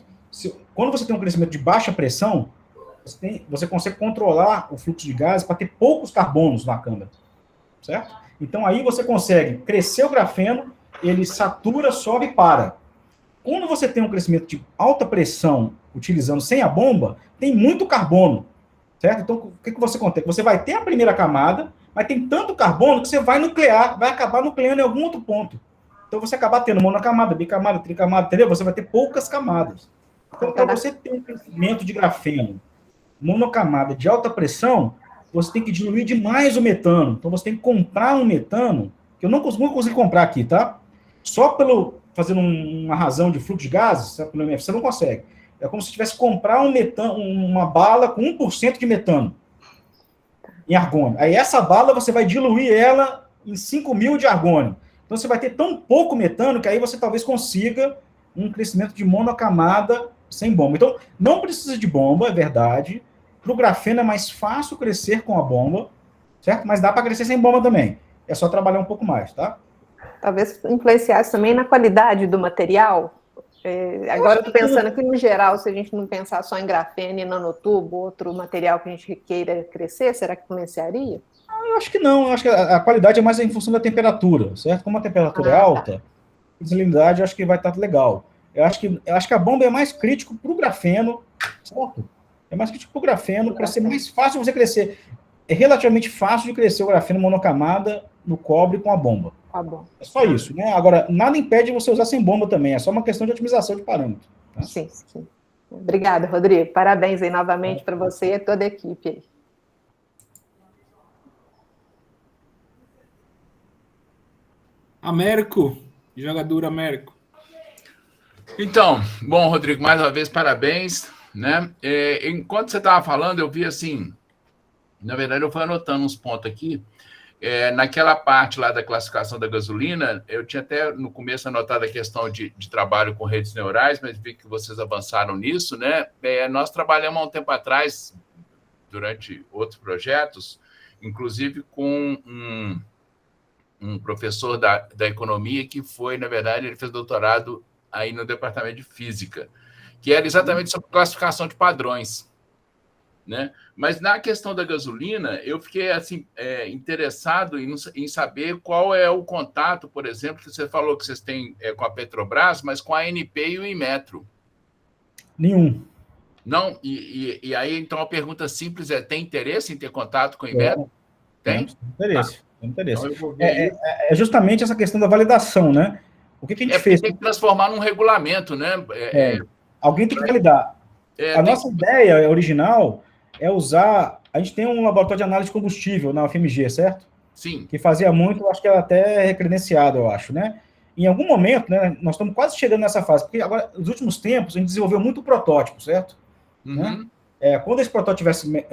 Quando você tem um crescimento de baixa pressão, você consegue controlar o fluxo de gases para ter poucos carbonos na câmara. Certo? Então, aí você consegue crescer o grafeno, ele satura, sobe e para. Quando você tem um crescimento de alta pressão, utilizando sem a bomba, tem muito carbono, certo? Então, o que você acontece? Você vai ter a primeira camada, mas tem tanto carbono que você vai acabar nucleando em algum outro ponto. Então, você acaba tendo monocamada, bicamada, tricamada, entendeu? Você vai ter poucas camadas. Então, para você ter um crescimento de grafeno monocamada de alta pressão, você tem que diluir demais o metano. Então, você tem que comprar um metano, que eu não consigo comprar aqui, tá? Só fazendo uma razão de fluxo de gases, pelo MF, você não consegue. É como se tivesse que comprar uma bala com 1% de metano em argônio. Aí essa bala você vai diluir ela em 5.000 de argônio. Então você vai ter tão pouco metano que aí você talvez consiga um crescimento de monocamada sem bomba. Então não precisa de bomba, é verdade. Para o grafeno é mais fácil crescer com a bomba, certo? Mas dá para crescer sem bomba também. É só trabalhar um pouco mais, tá? Talvez influenciasse também na qualidade do material. Agora eu estou pensando que, no geral, se a gente não pensar só em grafeno e nanotubo, outro material que a gente queira crescer, será que influenciaria? Eu acho que não. Eu acho que a qualidade é mais em função da temperatura, certo? Como a temperatura é alta, a salinidade eu acho que vai estar legal. Eu acho que a bomba é mais crítico para o grafeno, certo? É mais crítico para o grafeno, para ser mais fácil você crescer. É relativamente fácil de crescer o grafeno monocamada no cobre com a bomba. Tá bom. É só isso, né? Agora, nada impede você usar sem bomba também, é só uma questão de otimização de parâmetro. Tá? Sim. Obrigada, Rodrigo. Parabéns aí novamente para você e toda a equipe aí. Américo, jogador Américo. Então, bom, Rodrigo, mais uma vez, parabéns, né? Enquanto você estava falando, eu vi assim, na verdade, eu fui anotando uns pontos aqui. Naquela parte lá da classificação da gasolina, eu tinha até no começo anotado a questão de trabalho com redes neurais, mas vi que vocês avançaram nisso, né? Nós trabalhamos há um tempo atrás, durante outros projetos, inclusive com um professor da economia que foi, na verdade, ele fez doutorado aí no departamento de física, que era exatamente sobre classificação de padrões. Né? Mas na questão da gasolina, eu fiquei assim, interessado em saber qual é o contato, por exemplo, que você falou que vocês têm com a Petrobras, mas com a ANP e o Inmetro. Nenhum. Não? E aí, então, a pergunta simples é, tem interesse em ter contato com o Inmetro? Tem? Tem interesse. Tem interesse. Então, eu vou ver é justamente essa questão da validação, né? O que a gente fez? Tem que transformar num regulamento, né? Alguém tem que validar. A nossa ideia original é usar... A gente tem um laboratório de análise de combustível na UFMG, certo? Sim. Que fazia muito, acho que era até recredenciado, eu acho, né? Em algum momento, né, nós estamos quase chegando nessa fase, porque agora, nos últimos tempos, a gente desenvolveu muito protótipo, certo? Uhum. Né? Quando esse protótipo tivesse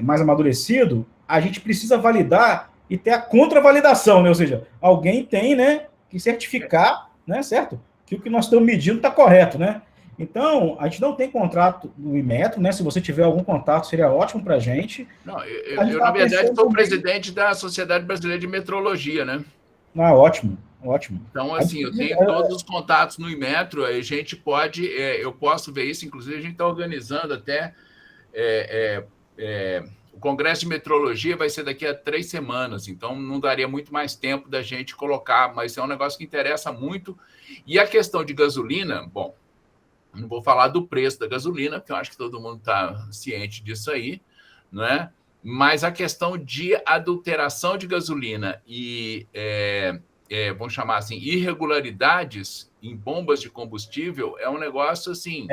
mais amadurecido, a gente precisa validar e ter a contravalidação, né? Ou seja, alguém tem, né, que certificar, né, certo? Que o que nós estamos medindo está correto, né? Então, a gente não tem contrato do Inmetro, né? Se você tiver algum contato, seria ótimo para a gente. Não, eu na verdade, sou presidente da Sociedade Brasileira de Metrologia, né? Ah, ótimo, ótimo. Então, assim, eu tenho todos os contatos no Inmetro, a gente pode, eu posso ver isso, inclusive a gente está organizando até o Congresso de Metrologia vai ser daqui a 3 semanas, então não daria muito mais tempo da gente colocar, mas é um negócio que interessa muito. E a questão de gasolina, bom, não vou falar do preço da gasolina, porque eu acho que todo mundo está ciente disso aí, não é? Mas a questão de adulteração de gasolina e, vamos chamar assim, irregularidades em bombas de combustível é um negócio assim,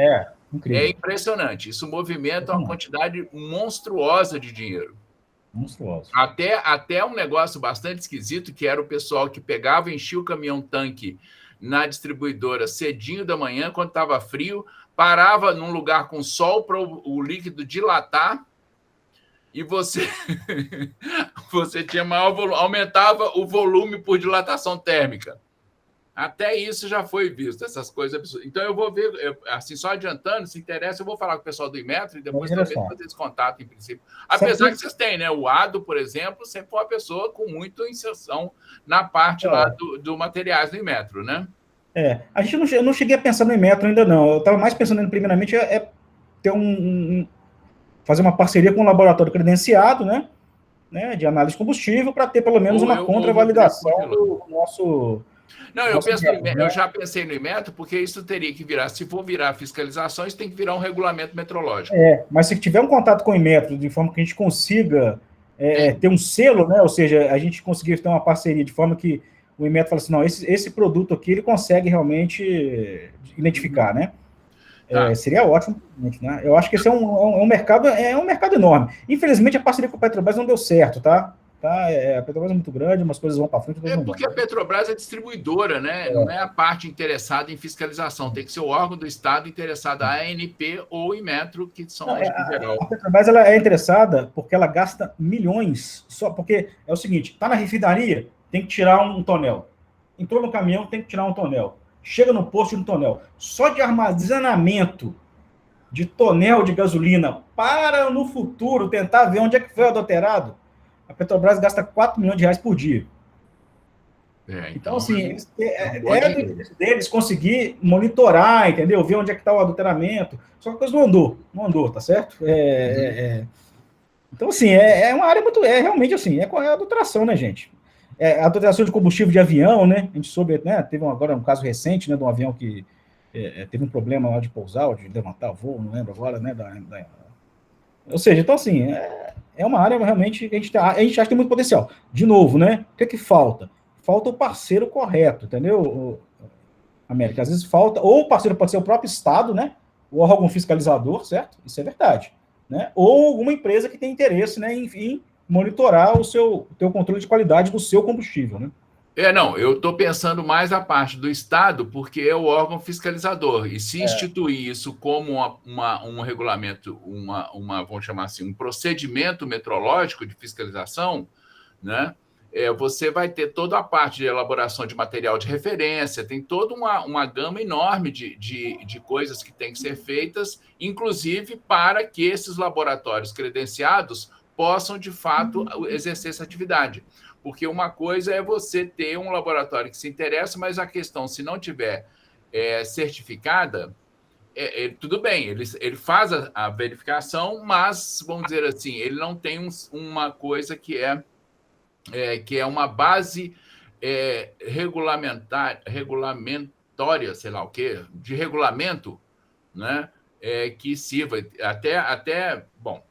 incrível. Impressionante. Isso movimenta uma quantidade monstruosa de dinheiro. Monstruoso. Até um negócio bastante esquisito, que era o pessoal que pegava e enchia o caminhão-tanque na distribuidora cedinho da manhã, quando estava frio, parava num lugar com sol para o líquido dilatar e você tinha maior volume, aumentava o volume por dilatação térmica. Até isso já foi visto, essas coisas absurdas. Então, eu vou ver, assim, só adiantando, se interessa, eu vou falar com o pessoal do Inmetro e depois talvez fazer esse contato, em princípio. Apesar que vocês têm, né? O Ado, por exemplo, sempre foi uma pessoa com muita inserção na parte lá do materiais do Inmetro, né? A gente não cheguei a pensar no Inmetro ainda, não. Eu estava mais pensando, primeiramente, ter fazer uma parceria com um laboratório credenciado, né, de análise de combustível, para ter pelo menos uma contravalidação do nosso... Não, eu já pensei no Inmetro, porque isso teria que virar, se for virar fiscalização, isso tem que virar um regulamento metrológico. Mas se tiver um contato com o Inmetro, de forma que a gente consiga ter um selo, né, ou seja, a gente conseguir ter uma parceria de forma que o Inmetro fala assim, não, esse produto aqui, ele consegue realmente identificar, né? Seria ótimo, né? Eu acho que esse é um mercado enorme. Infelizmente, a parceria com a Petrobras não deu certo, tá? A Petrobras é muito grande, umas coisas vão para frente. Porque a Petrobras é distribuidora, né? Não é a parte interessada em fiscalização, tem que ser o órgão do Estado interessado, a ANP ou Inmetro, que são as de geral. A Petrobras ela é interessada porque ela gasta milhões, só porque é o seguinte, está na refinaria, tem que tirar um tonel. Entrou no caminhão, tem que tirar um tonel. Chega no posto de um tonel. Só de armazenamento de tonel de gasolina para, no futuro, tentar ver onde é que foi adulterado, a Petrobras gasta 4 milhões de reais por dia. Então, assim, deles conseguir monitorar, entendeu? Ver onde é que está o adulteramento. Só que a coisa não andou, tá certo? Então, assim, é uma área muito... realmente, assim, é a adulteração, né, gente? A adulteração de combustível de avião, né? A gente soube, né? Teve agora um caso recente, né, de um avião que teve um problema lá de pousar, ou de levantar voo, não lembro agora, né? Ou seja, então, assim, é uma área realmente que a gente acha que tem muito potencial. De novo, né? O que falta? Falta o parceiro correto, entendeu, América? Às vezes falta, ou o parceiro pode ser o próprio Estado, né? Ou algum fiscalizador, certo? Isso é verdade. Né? Ou alguma empresa que tem interesse, né, em monitorar o teu controle de qualidade do seu combustível, né? Não, eu estou pensando mais a parte do Estado, porque é o órgão fiscalizador. E se instituir isso como um regulamento, vamos chamar assim, um procedimento metrológico de fiscalização, né? Você vai ter toda a parte de elaboração de material de referência, tem toda uma gama enorme de coisas que têm que ser feitas, inclusive para que esses laboratórios credenciados possam, de fato, exercer essa atividade. Porque uma coisa é você ter um laboratório que se interessa, mas a questão, se não tiver certificada, tudo bem, ele faz a verificação, mas, vamos dizer assim, ele não tem uma coisa que é uma base regulamentória, sei lá o quê, de regulamento, né? Que sirva até bom.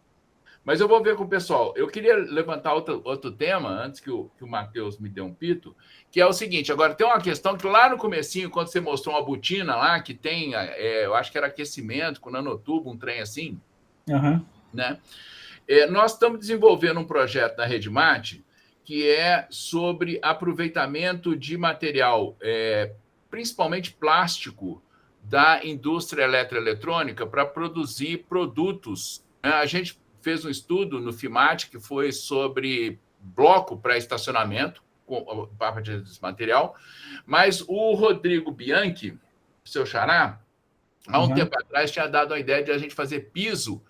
Mas eu vou ver com o pessoal. Eu queria levantar outro tema, antes que o Matheus me dê um pito, que é o seguinte, agora tem uma questão que lá no comecinho, quando você mostrou uma botina lá, que tem, eu acho que era aquecimento, com nanotubo, um trem assim, né? Nós estamos desenvolvendo um projeto na Redmate que é sobre aproveitamento de material, principalmente plástico, da indústria eletroeletrônica para produzir produtos. A gente fez um estudo no FIMAT que foi sobre bloco para estacionamento, com a parte desse material, mas o Rodrigo Bianchi, seu xará, há um tempo atrás, tinha dado a ideia de a gente fazer piso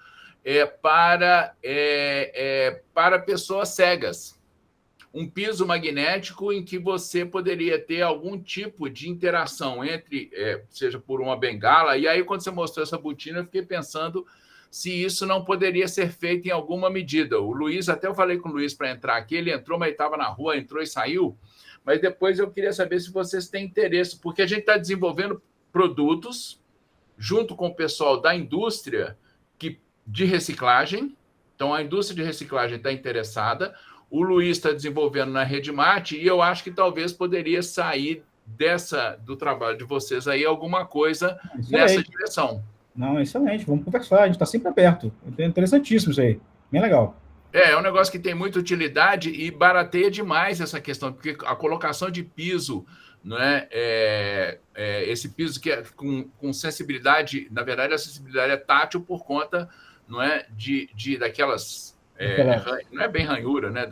para pessoas cegas. Um piso magnético em que você poderia ter algum tipo de interação entre, seja por uma bengala, e aí quando você mostrou essa botina, eu fiquei pensando se isso não poderia ser feito em alguma medida. O Luiz, até eu falei com o Luiz para entrar aqui, ele entrou, mas estava na rua, entrou e saiu, mas depois eu queria saber se vocês têm interesse, porque a gente está desenvolvendo produtos junto com o pessoal da indústria de reciclagem, então a indústria de reciclagem está interessada, o Luiz está desenvolvendo na Redmate e eu acho que talvez poderia sair do trabalho de vocês aí alguma coisa nessa direção. Não, excelente. Vamos conversar. A gente está sempre aberto. É interessantíssimo isso aí. Bem legal. É um negócio que tem muita utilidade e barateia demais essa questão, porque a colocação de piso, não é? Esse piso que é com sensibilidade, na verdade, a sensibilidade é tátil por conta, não é, daquelas... não é bem ranhura, né?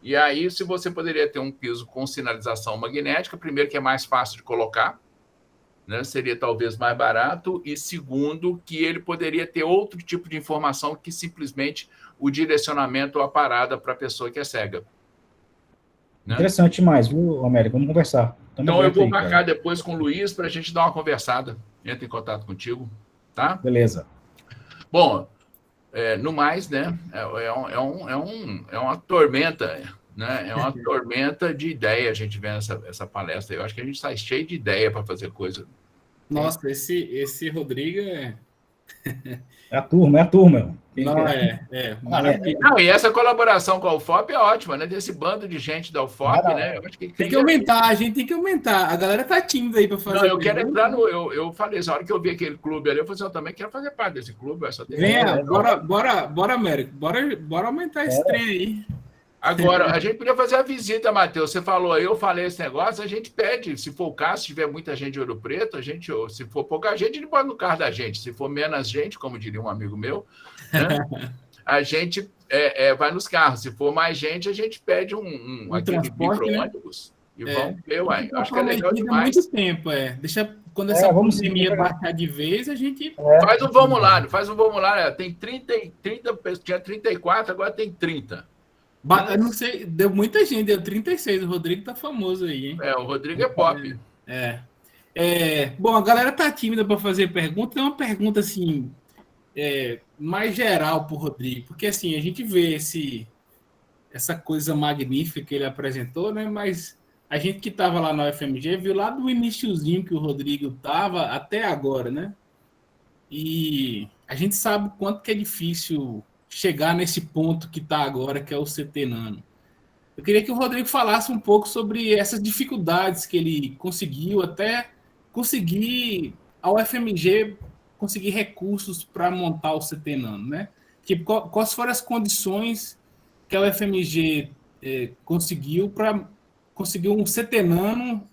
E aí, se você poderia ter um piso com sinalização magnética, primeiro que é mais fácil de colocar, né, seria talvez mais barato, e segundo, que ele poderia ter outro tipo de informação que simplesmente o direcionamento ou a parada para a pessoa que é cega. Né? Interessante demais, viu, Américo? Vamos conversar. Então eu vou marcar depois com o Luiz para a gente dar uma conversada. Entra em contato contigo, tá? Beleza. Bom, no mais, né, é uma tormenta, né? É uma tormenta de ideia a gente vendo essa palestra. Eu acho que a gente está cheio de ideia para fazer coisa. Nossa, esse Rodrigo é a turma. Não, maravilha. Não, e essa colaboração com a UFOP é ótima, né? Desse bando de gente da UFOP, né? Eu acho que tem que aumentar, a gente tem que aumentar. A galera tá tímida aí para fazer. Não, eu quero entrar no. Eu falei, essa hora que eu vi aquele clube ali, eu falei assim, eu também quero fazer parte desse clube. Venha, bora, Américo. Bora aumentar esse trem aí. Agora, a gente podia fazer a visita, Matheus. Você falou aí, eu falei esse negócio, a gente pede, se for o caso, se tiver muita gente de Ouro Preto, se for pouca gente, ele pode no carro da gente. Se for menos gente, como diria um amigo meu, né, a gente vai nos carros. Se for mais gente, a gente pede aquele micro-ônibus, né? E vamos ver, uai. Acho que é legal demais. Muito tempo, Deixa, quando essa pandemia baixar de vez, a gente... Faz um formulário. Tem 30, tinha 34, agora tem 30. Eu não sei, deu muita gente, deu 36. O Rodrigo tá famoso aí, hein? O Rodrigo é pop. Bom, a galera tá tímida para fazer pergunta. É uma pergunta, assim, mais geral pro Rodrigo. Porque, assim, a gente vê essa coisa magnífica que ele apresentou, né? Mas a gente que tava lá na UFMG viu lá do iniciozinho que o Rodrigo tava até agora, né? E a gente sabe o quanto que é difícil chegar nesse ponto que está agora, que é o CT Nano. Eu queria que o Rodrigo falasse um pouco sobre essas dificuldades que ele conseguiu, até conseguir a UFMG conseguir recursos para montar o CT Nano, né? Quais foram as condições que a UFMG conseguiu para conseguir um CT Nano,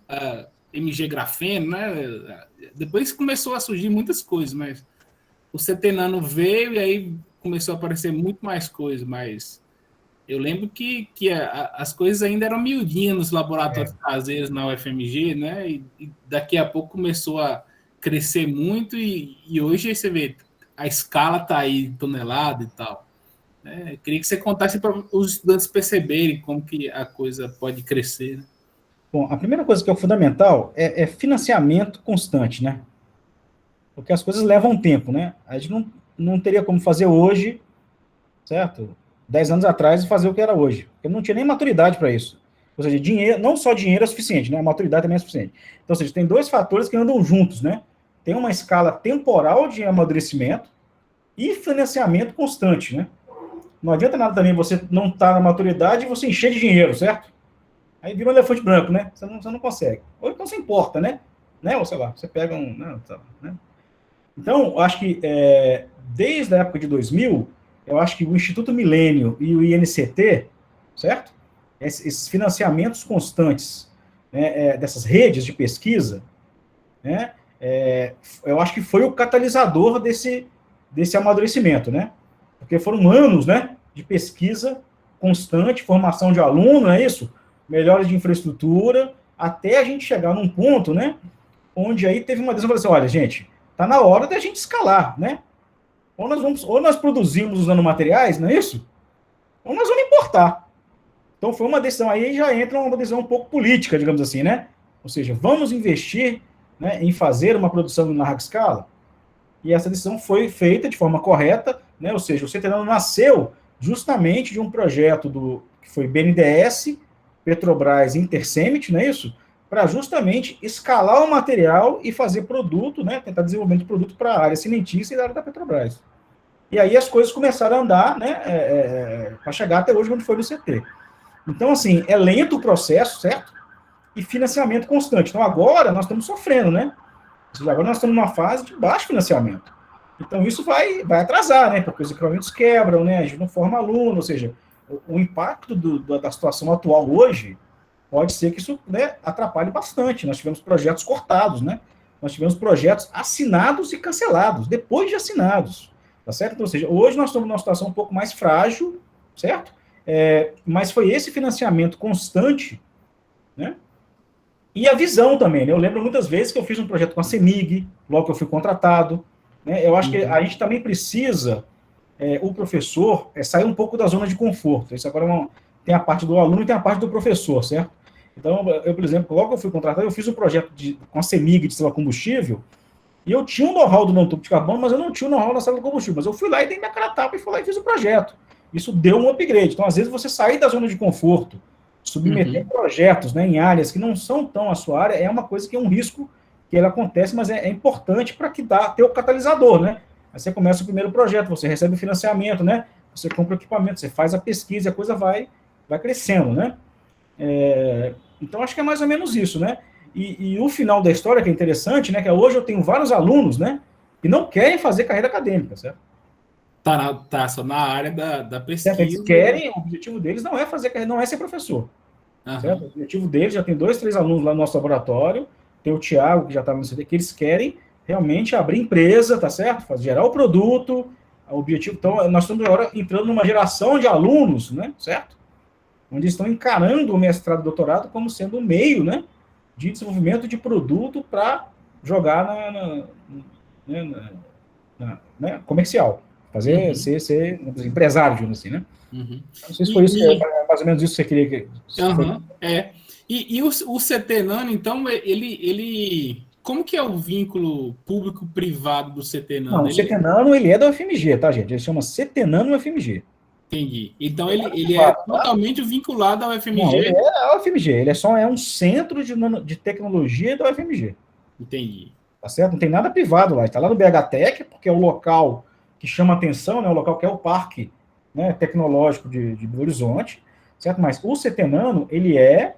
MG grafeno, né? Depois começou a surgir muitas coisas, mas o CT Nano veio e aí começou a aparecer muito mais coisas, mas eu lembro que as coisas ainda eram miudinhas nos laboratórios caseiros na UFMG, né? E daqui a pouco começou a crescer muito e hoje você vê, a escala está aí, tonelada e tal. Eu queria que você contasse para os estudantes perceberem como que a coisa pode crescer. Né? Bom, a primeira coisa que é o fundamental é financiamento constante, né? Porque as coisas levam tempo, né? A gente não teria como fazer hoje, certo? 10 anos atrás e fazer o que era hoje. Porque não tinha nem maturidade para isso. Ou seja, dinheiro, não só dinheiro é suficiente, né? A maturidade também é suficiente. Então, ou seja, tem dois fatores que andam juntos, né? Tem uma escala temporal de amadurecimento e financiamento constante, né? Não adianta nada também você não estar na maturidade e você encher de dinheiro, certo? Aí vira um elefante branco, né? Você não consegue. Ou então você importa, né? Ou sei lá, você pega um... né? Então, acho que desde a época de 2000, eu acho que o Instituto Milênio e o INCT, certo? Esses financiamentos constantes, né, dessas redes de pesquisa, né, eu acho que foi o catalisador desse amadurecimento, né? Porque foram anos, né, de pesquisa constante, formação de aluno, não é isso? Melhora de infraestrutura, até a gente chegar num ponto, né, onde aí teve uma decisão, assim, olha, gente, está na hora da gente escalar, né? Ou nós produzimos usando materiais, não é isso? Ou nós vamos importar. Então foi uma decisão, aí já entra uma decisão um pouco política, digamos assim, né? Ou seja, vamos investir, né, em fazer uma produção em larga escala? E essa decisão foi feita de forma correta, né? Ou seja, o Cetenano nasceu justamente de um projeto que foi BNDES, Petrobras e Intercemit, não é isso? Para justamente escalar o material e fazer produto, né? Tentar desenvolvimento de produto para a área cimentícia e da área da Petrobras. E aí as coisas começaram a andar, né? Para chegar até hoje, onde foi no CT. Então, assim, é lento o processo, certo? E financiamento constante. Então, agora nós estamos sofrendo, né? Agora nós estamos numa fase de baixo financiamento. Então, isso vai atrasar, né? Porque os equipamentos quebram, né? A gente não forma aluno, ou seja, o impacto da situação atual hoje pode ser que isso, né, atrapalhe bastante. Nós tivemos projetos cortados, né? Nós tivemos projetos assinados e cancelados, depois de assinados, tá certo? Então, ou seja, hoje nós estamos numa situação um pouco mais frágil, certo? Mas foi esse financiamento constante, né? E a visão também, né? Eu lembro muitas vezes que eu fiz um projeto com a CEMIG, logo que eu fui contratado, né? Eu acho que a gente também precisa, o professor, sair um pouco da zona de conforto. Isso agora tem a parte do aluno e tem a parte do professor, certo? Então, eu, por exemplo, logo que eu fui contratado, eu fiz um projeto com a CEMIG de célula combustível, e eu tinha um know-how do nanotube de carbono, mas eu não tinha um know-how na célula combustível. Mas eu fui lá e dei minha cara a tapa e fui lá e fiz o projeto. Isso deu um upgrade. Então, às vezes, você sair da zona de conforto, submeter projetos, né, em áreas que não são tão a sua área, é uma coisa que é um risco que ele acontece, mas é importante para ter o catalisador, né? Aí você começa o primeiro projeto, você recebe o financiamento, né? Você compra o equipamento, você faz a pesquisa, a coisa vai crescendo, né? Então, acho que é mais ou menos isso, né? E o final da história, que é interessante, né? Que hoje eu tenho vários alunos, né? Que não querem fazer carreira acadêmica, certo? Tá só na área da pesquisa. Eles querem, o objetivo deles não é fazer carreira, não é ser professor. Certo? O objetivo deles, já tem 2, 3 alunos lá no nosso laboratório, tem o Thiago, que já está no CD, que eles querem realmente abrir empresa, tá certo? Gerar o produto, o objetivo. Então, nós estamos agora entrando numa geração de alunos, né? Certo? Onde estão encarando o mestrado e doutorado como sendo um meio, né, de desenvolvimento de produto para jogar né, comercial. Ser empresário, digamos assim, né? Não sei se foi isso, mais ou menos isso que você queria que... E o CT Nano, então, ele... Como que é o vínculo público-privado do CT Nano? Não, o CT Nano, ele é da UFMG, tá, gente? Ele chama CT Nano UFMG. Entendi. Então, ele é totalmente vinculado ao UFMG? Não, ele é a UFMG. Ele é um centro de tecnologia da UFMG. Entendi. Tá certo? Não tem nada privado lá. Está lá no BHTEC, porque é o local que chama atenção, né? O local que é o parque, né, tecnológico de Belo Horizonte, certo? Mas o CT Nano, ele é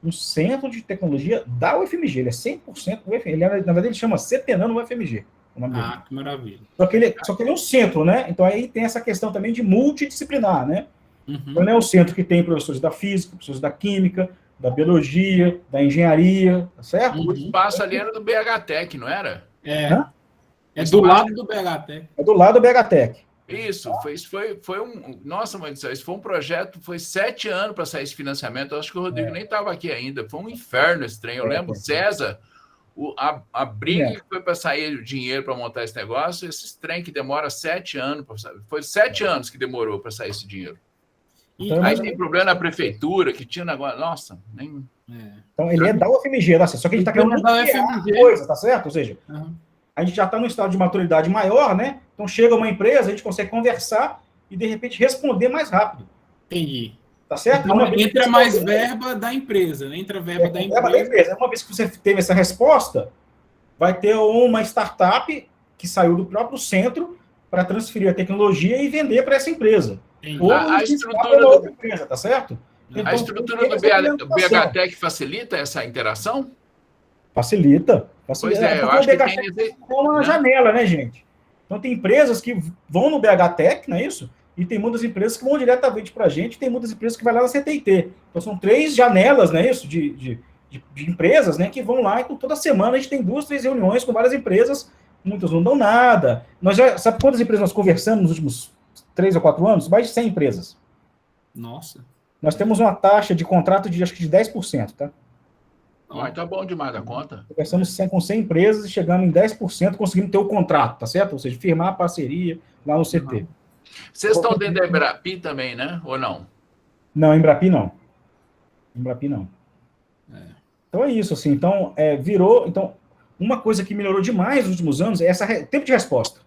um centro de tecnologia da UFMG. Ele é 100% UFMG. Na verdade, ele chama CT Nano UFMG. Que maravilha. Só que ele é um centro, né? Então aí tem essa questão também de multidisciplinar, né? Então ele é um centro que tem professores da física, professores da química, da biologia, da engenharia, tá certo? O espaço ali era do BHTEC, não era? É do lado do BHTEC. É do lado do BHTEC. Isso, foi um... Nossa, mãe do céu, isso foi um projeto, foi 7 anos para sair esse financiamento. Eu acho que o Rodrigo nem estava aqui ainda. Foi um inferno esse trem. Eu lembro, César, a briga que foi para sair o dinheiro para montar esse negócio, esses trem que demora 7 anos. Foi 7 anos que demorou para sair esse dinheiro. Aí tem problema na prefeitura, que tinha negócio... Nossa, nem... Então ele é da UFMG, tá certo? Só que a gente está querendo coisa, tá certo? Ou seja... A gente já está num estado de maturidade maior, né? Então chega uma empresa, a gente consegue conversar e, de repente, responder mais rápido. Entendi. Tá certo? Então, entra mais verba da empresa, né? Entra verba da empresa. Uma vez que você teve essa resposta, vai ter uma startup que saiu do próprio centro para transferir a tecnologia e vender para essa empresa. Ou a estrutura da outra empresa, tá certo? Então, a estrutura do BHTEC facilita essa interação? Facilita. Pois eu acho que tem uma janela, né, gente? Então tem empresas que vão no BHTEC, não é isso? E tem muitas empresas que vão diretamente para a gente, tem muitas empresas que vão lá na CTIT. Então são 3 janelas, não é isso? De empresas, né, que vão lá e toda semana a gente tem 2, 3 reuniões com várias empresas, muitas não dão nada. Sabe quantas empresas nós conversamos nos últimos 3 ou 4 anos? Mais de 100 empresas. Nossa. Nós temos uma taxa de contrato de acho que de 10%, tá? Então bom demais da conta. Conversamos com 100 empresas e chegamos em 10%, conseguimos ter o contrato, tá certo? Ou seja, firmar a parceria lá no CT. Vocês estão dentro da Embrapi também, né? Ou não? Não, Embrapi não. Embrapi não. Então é isso, assim. Então, virou... Então, uma coisa que melhorou demais nos últimos anos é esse tempo de resposta.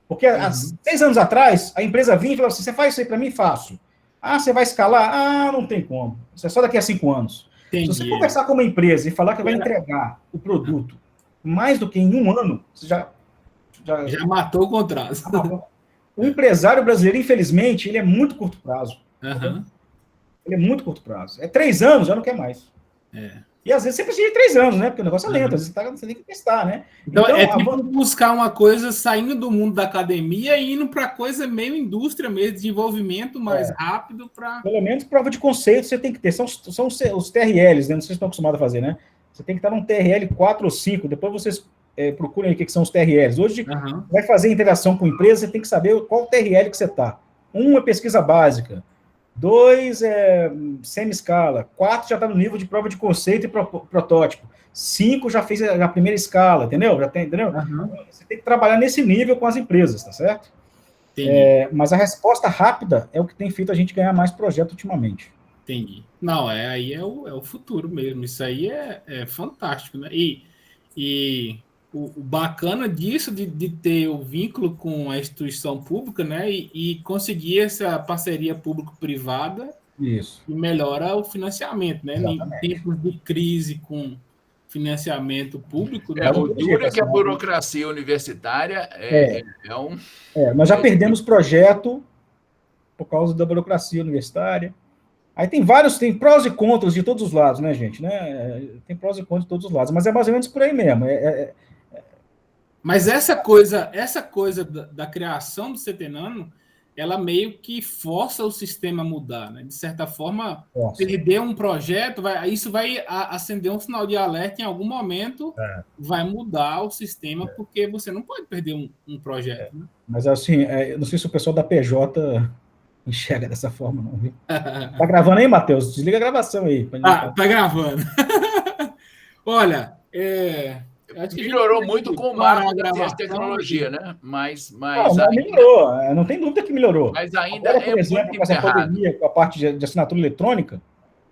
Porque há 6 anos atrás, a empresa vinha e falava assim, você faz isso aí para mim? Faço. Ah, você vai escalar? Ah, não tem como. Isso é só daqui a 5 anos. Entendi. Se você conversar com uma empresa e falar que vai entregar o produto mais do que em 1 ano, você já matou o contrato. O empresário brasileiro, infelizmente, ele é muito curto prazo. Uhum. Ele é muito curto prazo. 3 anos, já não quer mais. E às vezes você precisa de 3 anos, né? Porque o negócio é lento, às vezes você tem que testar, né? Então tipo buscar uma coisa saindo do mundo da academia e indo para coisa meio indústria mesmo, desenvolvimento mais rápido para... Pelo menos prova de conceito você tem que ter. São os TRLs, né? Não sei se vocês estão acostumados a fazer, né? Você tem que estar num TRL 4 ou 5, depois vocês procurem aí o que são os TRLs. Hoje, vai fazer interação com empresa, você tem que saber qual TRL que você está. 1 é pesquisa básica, 2 é semi-escala, 4 já está no nível de prova de conceito e protótipo, 5 já fez a primeira escala, entendeu? Entendeu? Você tem que trabalhar nesse nível com as empresas, tá certo? Mas a resposta rápida é o que tem feito a gente ganhar mais projeto ultimamente. Entendi. Não, aí é o futuro mesmo. Isso aí é fantástico, né? E o bacana disso, de ter o vínculo com a instituição pública, né? E conseguir essa parceria público-privada. Isso. E melhora o financiamento, né? Exatamente. Em tempos de crise com financiamento público. O duro é que a burocracia universitária nós já perdemos projeto por causa da burocracia universitária. Aí tem prós e contras de todos os lados, né, gente? Né? Tem prós e contras de todos os lados, mas é mais ou menos por aí mesmo. Mas essa coisa da criação do CT Nano, ela meio que força o sistema a mudar, né? De certa forma, perder um projeto, isso vai acender um sinal de alerta em algum momento, vai mudar o sistema, porque você não pode perder um projeto. Né? Mas assim, não sei se o pessoal da PJ enxerga dessa forma, não, viu? Tá gravando aí, Matheus? Desliga a gravação aí. Tá gravando. Olha, melhorou muito com o marco de tecnologia, né? Mas não melhorou, não tem dúvida que melhorou. Mas ainda agora, por exemplo, com essa pandemia, com a parte de assinatura eletrônica,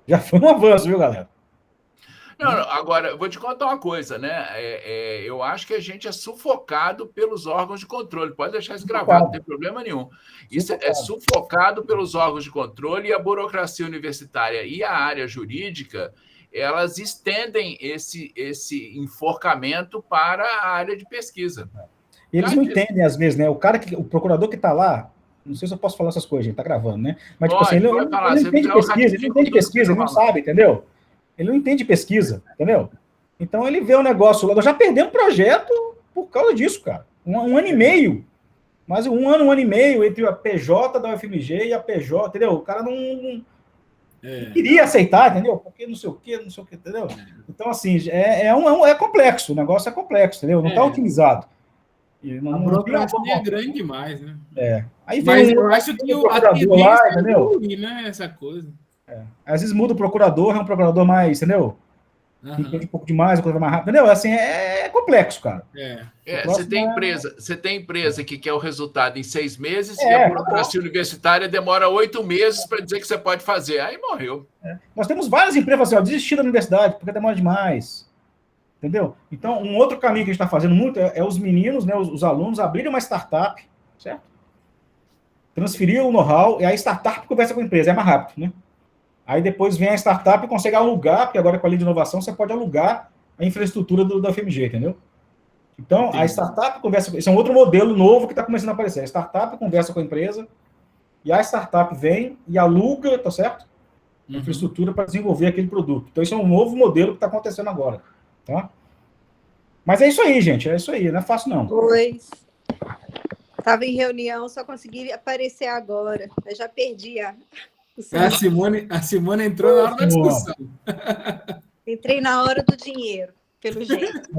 já foi um avanço, viu, galera? Não, agora, eu vou te contar uma coisa, né? Eu acho que a gente é sufocado pelos órgãos de controle. Pode deixar isso gravado, não tem problema nenhum. Isso é sufocado pelos órgãos de controle, e a burocracia universitária e a área jurídica, elas estendem esse enforcamento para a área de pesquisa. Eles não entendem, às vezes, né? O procurador que está lá, não sei se eu posso falar essas coisas, gente, tá gravando, né? Mas, tipo assim, ele não entende pesquisa, ele não sabe, entendeu? Ele não entende pesquisa, entendeu? Então ele vê o negócio lá. Nós já perdemos projeto por causa disso, cara. Um ano e meio. Mas um ano e meio entre a PJ da UFMG e a PJ, entendeu? O cara não queria aceitar, entendeu? Porque não sei o quê, entendeu? Então, assim, é complexo. O negócio é complexo, entendeu? Não está otimizado. A burocracia é grande demais, né? Aí mas eu acho que a tendência lá, entendeu? Né? Essa coisa. Às vezes muda o procurador, é um procurador mais, entendeu? Entende um pouco demais, a coisa mais rápida. Entendeu? Assim, é complexo, cara. Você tem empresa que quer o resultado em 6 meses e a burocracia universitária demora 8 meses para dizer que você pode fazer. Aí morreu. Nós temos várias empresas assim, desistir da universidade porque demora demais. Entendeu? Então, um outro caminho que a gente está fazendo muito é os meninos, né, os alunos, abrirem uma startup, certo? Transferir o know-how, e a startup conversa com a empresa, é mais rápido, né? Aí depois vem a startup e consegue alugar, porque agora com a lei de inovação você pode alugar a infraestrutura da FMG, entendeu? Então, a startup conversa... Esse é um outro modelo novo que está começando a aparecer. A startup conversa com a empresa, e a startup vem e aluga, tá certo? A infraestrutura para desenvolver aquele produto. Então, isso é um novo modelo que está acontecendo agora, tá? Mas é isso aí, gente. É isso aí. Não é fácil, não. Pois. Estava em reunião, só consegui aparecer agora. Eu já perdi A Simone entrou na hora da discussão. Entrei na hora do dinheiro, pelo jeito.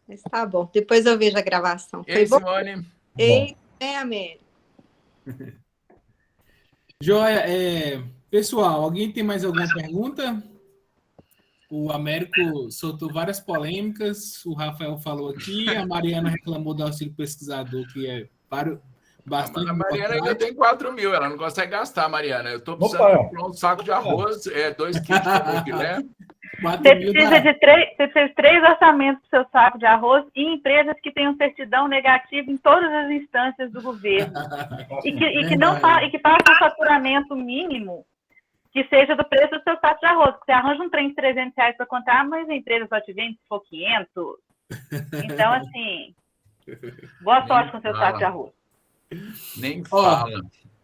Mas tá bom. Depois eu vejo a gravação. Foi bom? Simone. Américo. Joia. Pessoal, alguém tem mais alguma pergunta? O Américo soltou várias polêmicas, o Rafael falou aqui, a Mariana reclamou do auxílio pesquisador, que é bastante A Mariana ainda tem 4 mil, ela não consegue gastar, Mariana. Eu estou precisando comprar um saco de arroz, 2 quilos de filé. Você precisa de 3 orçamentos para o seu saco de arroz e empresas que tenham certidão negativa em todas as instâncias do governo. e que façam um faturamento mínimo que seja do preço do seu saco de arroz. Você arranja um trem de R$300 para contar, mas a empresa só te vende se for 500. Então, assim, boa sorte com o seu saco de arroz. Nem fala.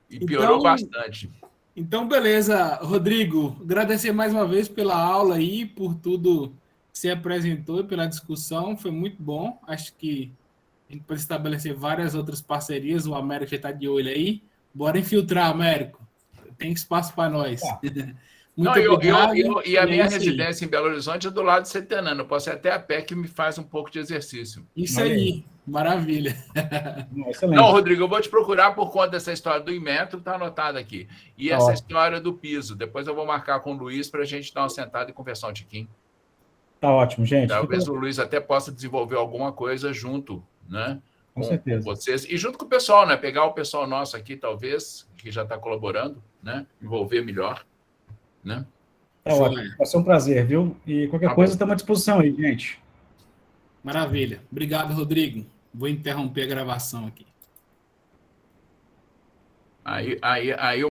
E piorou bastante. Então, beleza, Rodrigo. Agradecer mais uma vez pela aula aí, por tudo que você apresentou e pela discussão. Foi muito bom. Acho que a gente pode estabelecer várias outras parcerias. O Américo já está de olho aí. Bora infiltrar, Américo. Tem espaço para nós. Muito obrigado. E a minha residência em Belo Horizonte é do lado de Setenano. Eu posso ir até a pé, que me faz um pouco de exercício. Isso aí. Maravilha. Não, Rodrigo, eu vou te procurar por conta dessa história do Inmetro, está anotado aqui. E essa história do piso. Depois eu vou marcar com o Luiz para a gente dar uma sentada e conversar um tiquinho. Tá ótimo, gente. Talvez o Luiz até possa desenvolver alguma coisa junto, né? Com certeza. Com vocês. E junto com o pessoal, né? Pegar o pessoal nosso aqui, talvez, que já está colaborando, né? Envolver melhor, né? Tá ótimo. Vai ser um prazer, viu? E qualquer coisa, estamos à disposição aí, gente. Maravilha. Obrigado, Rodrigo. Vou interromper a gravação aqui. Aí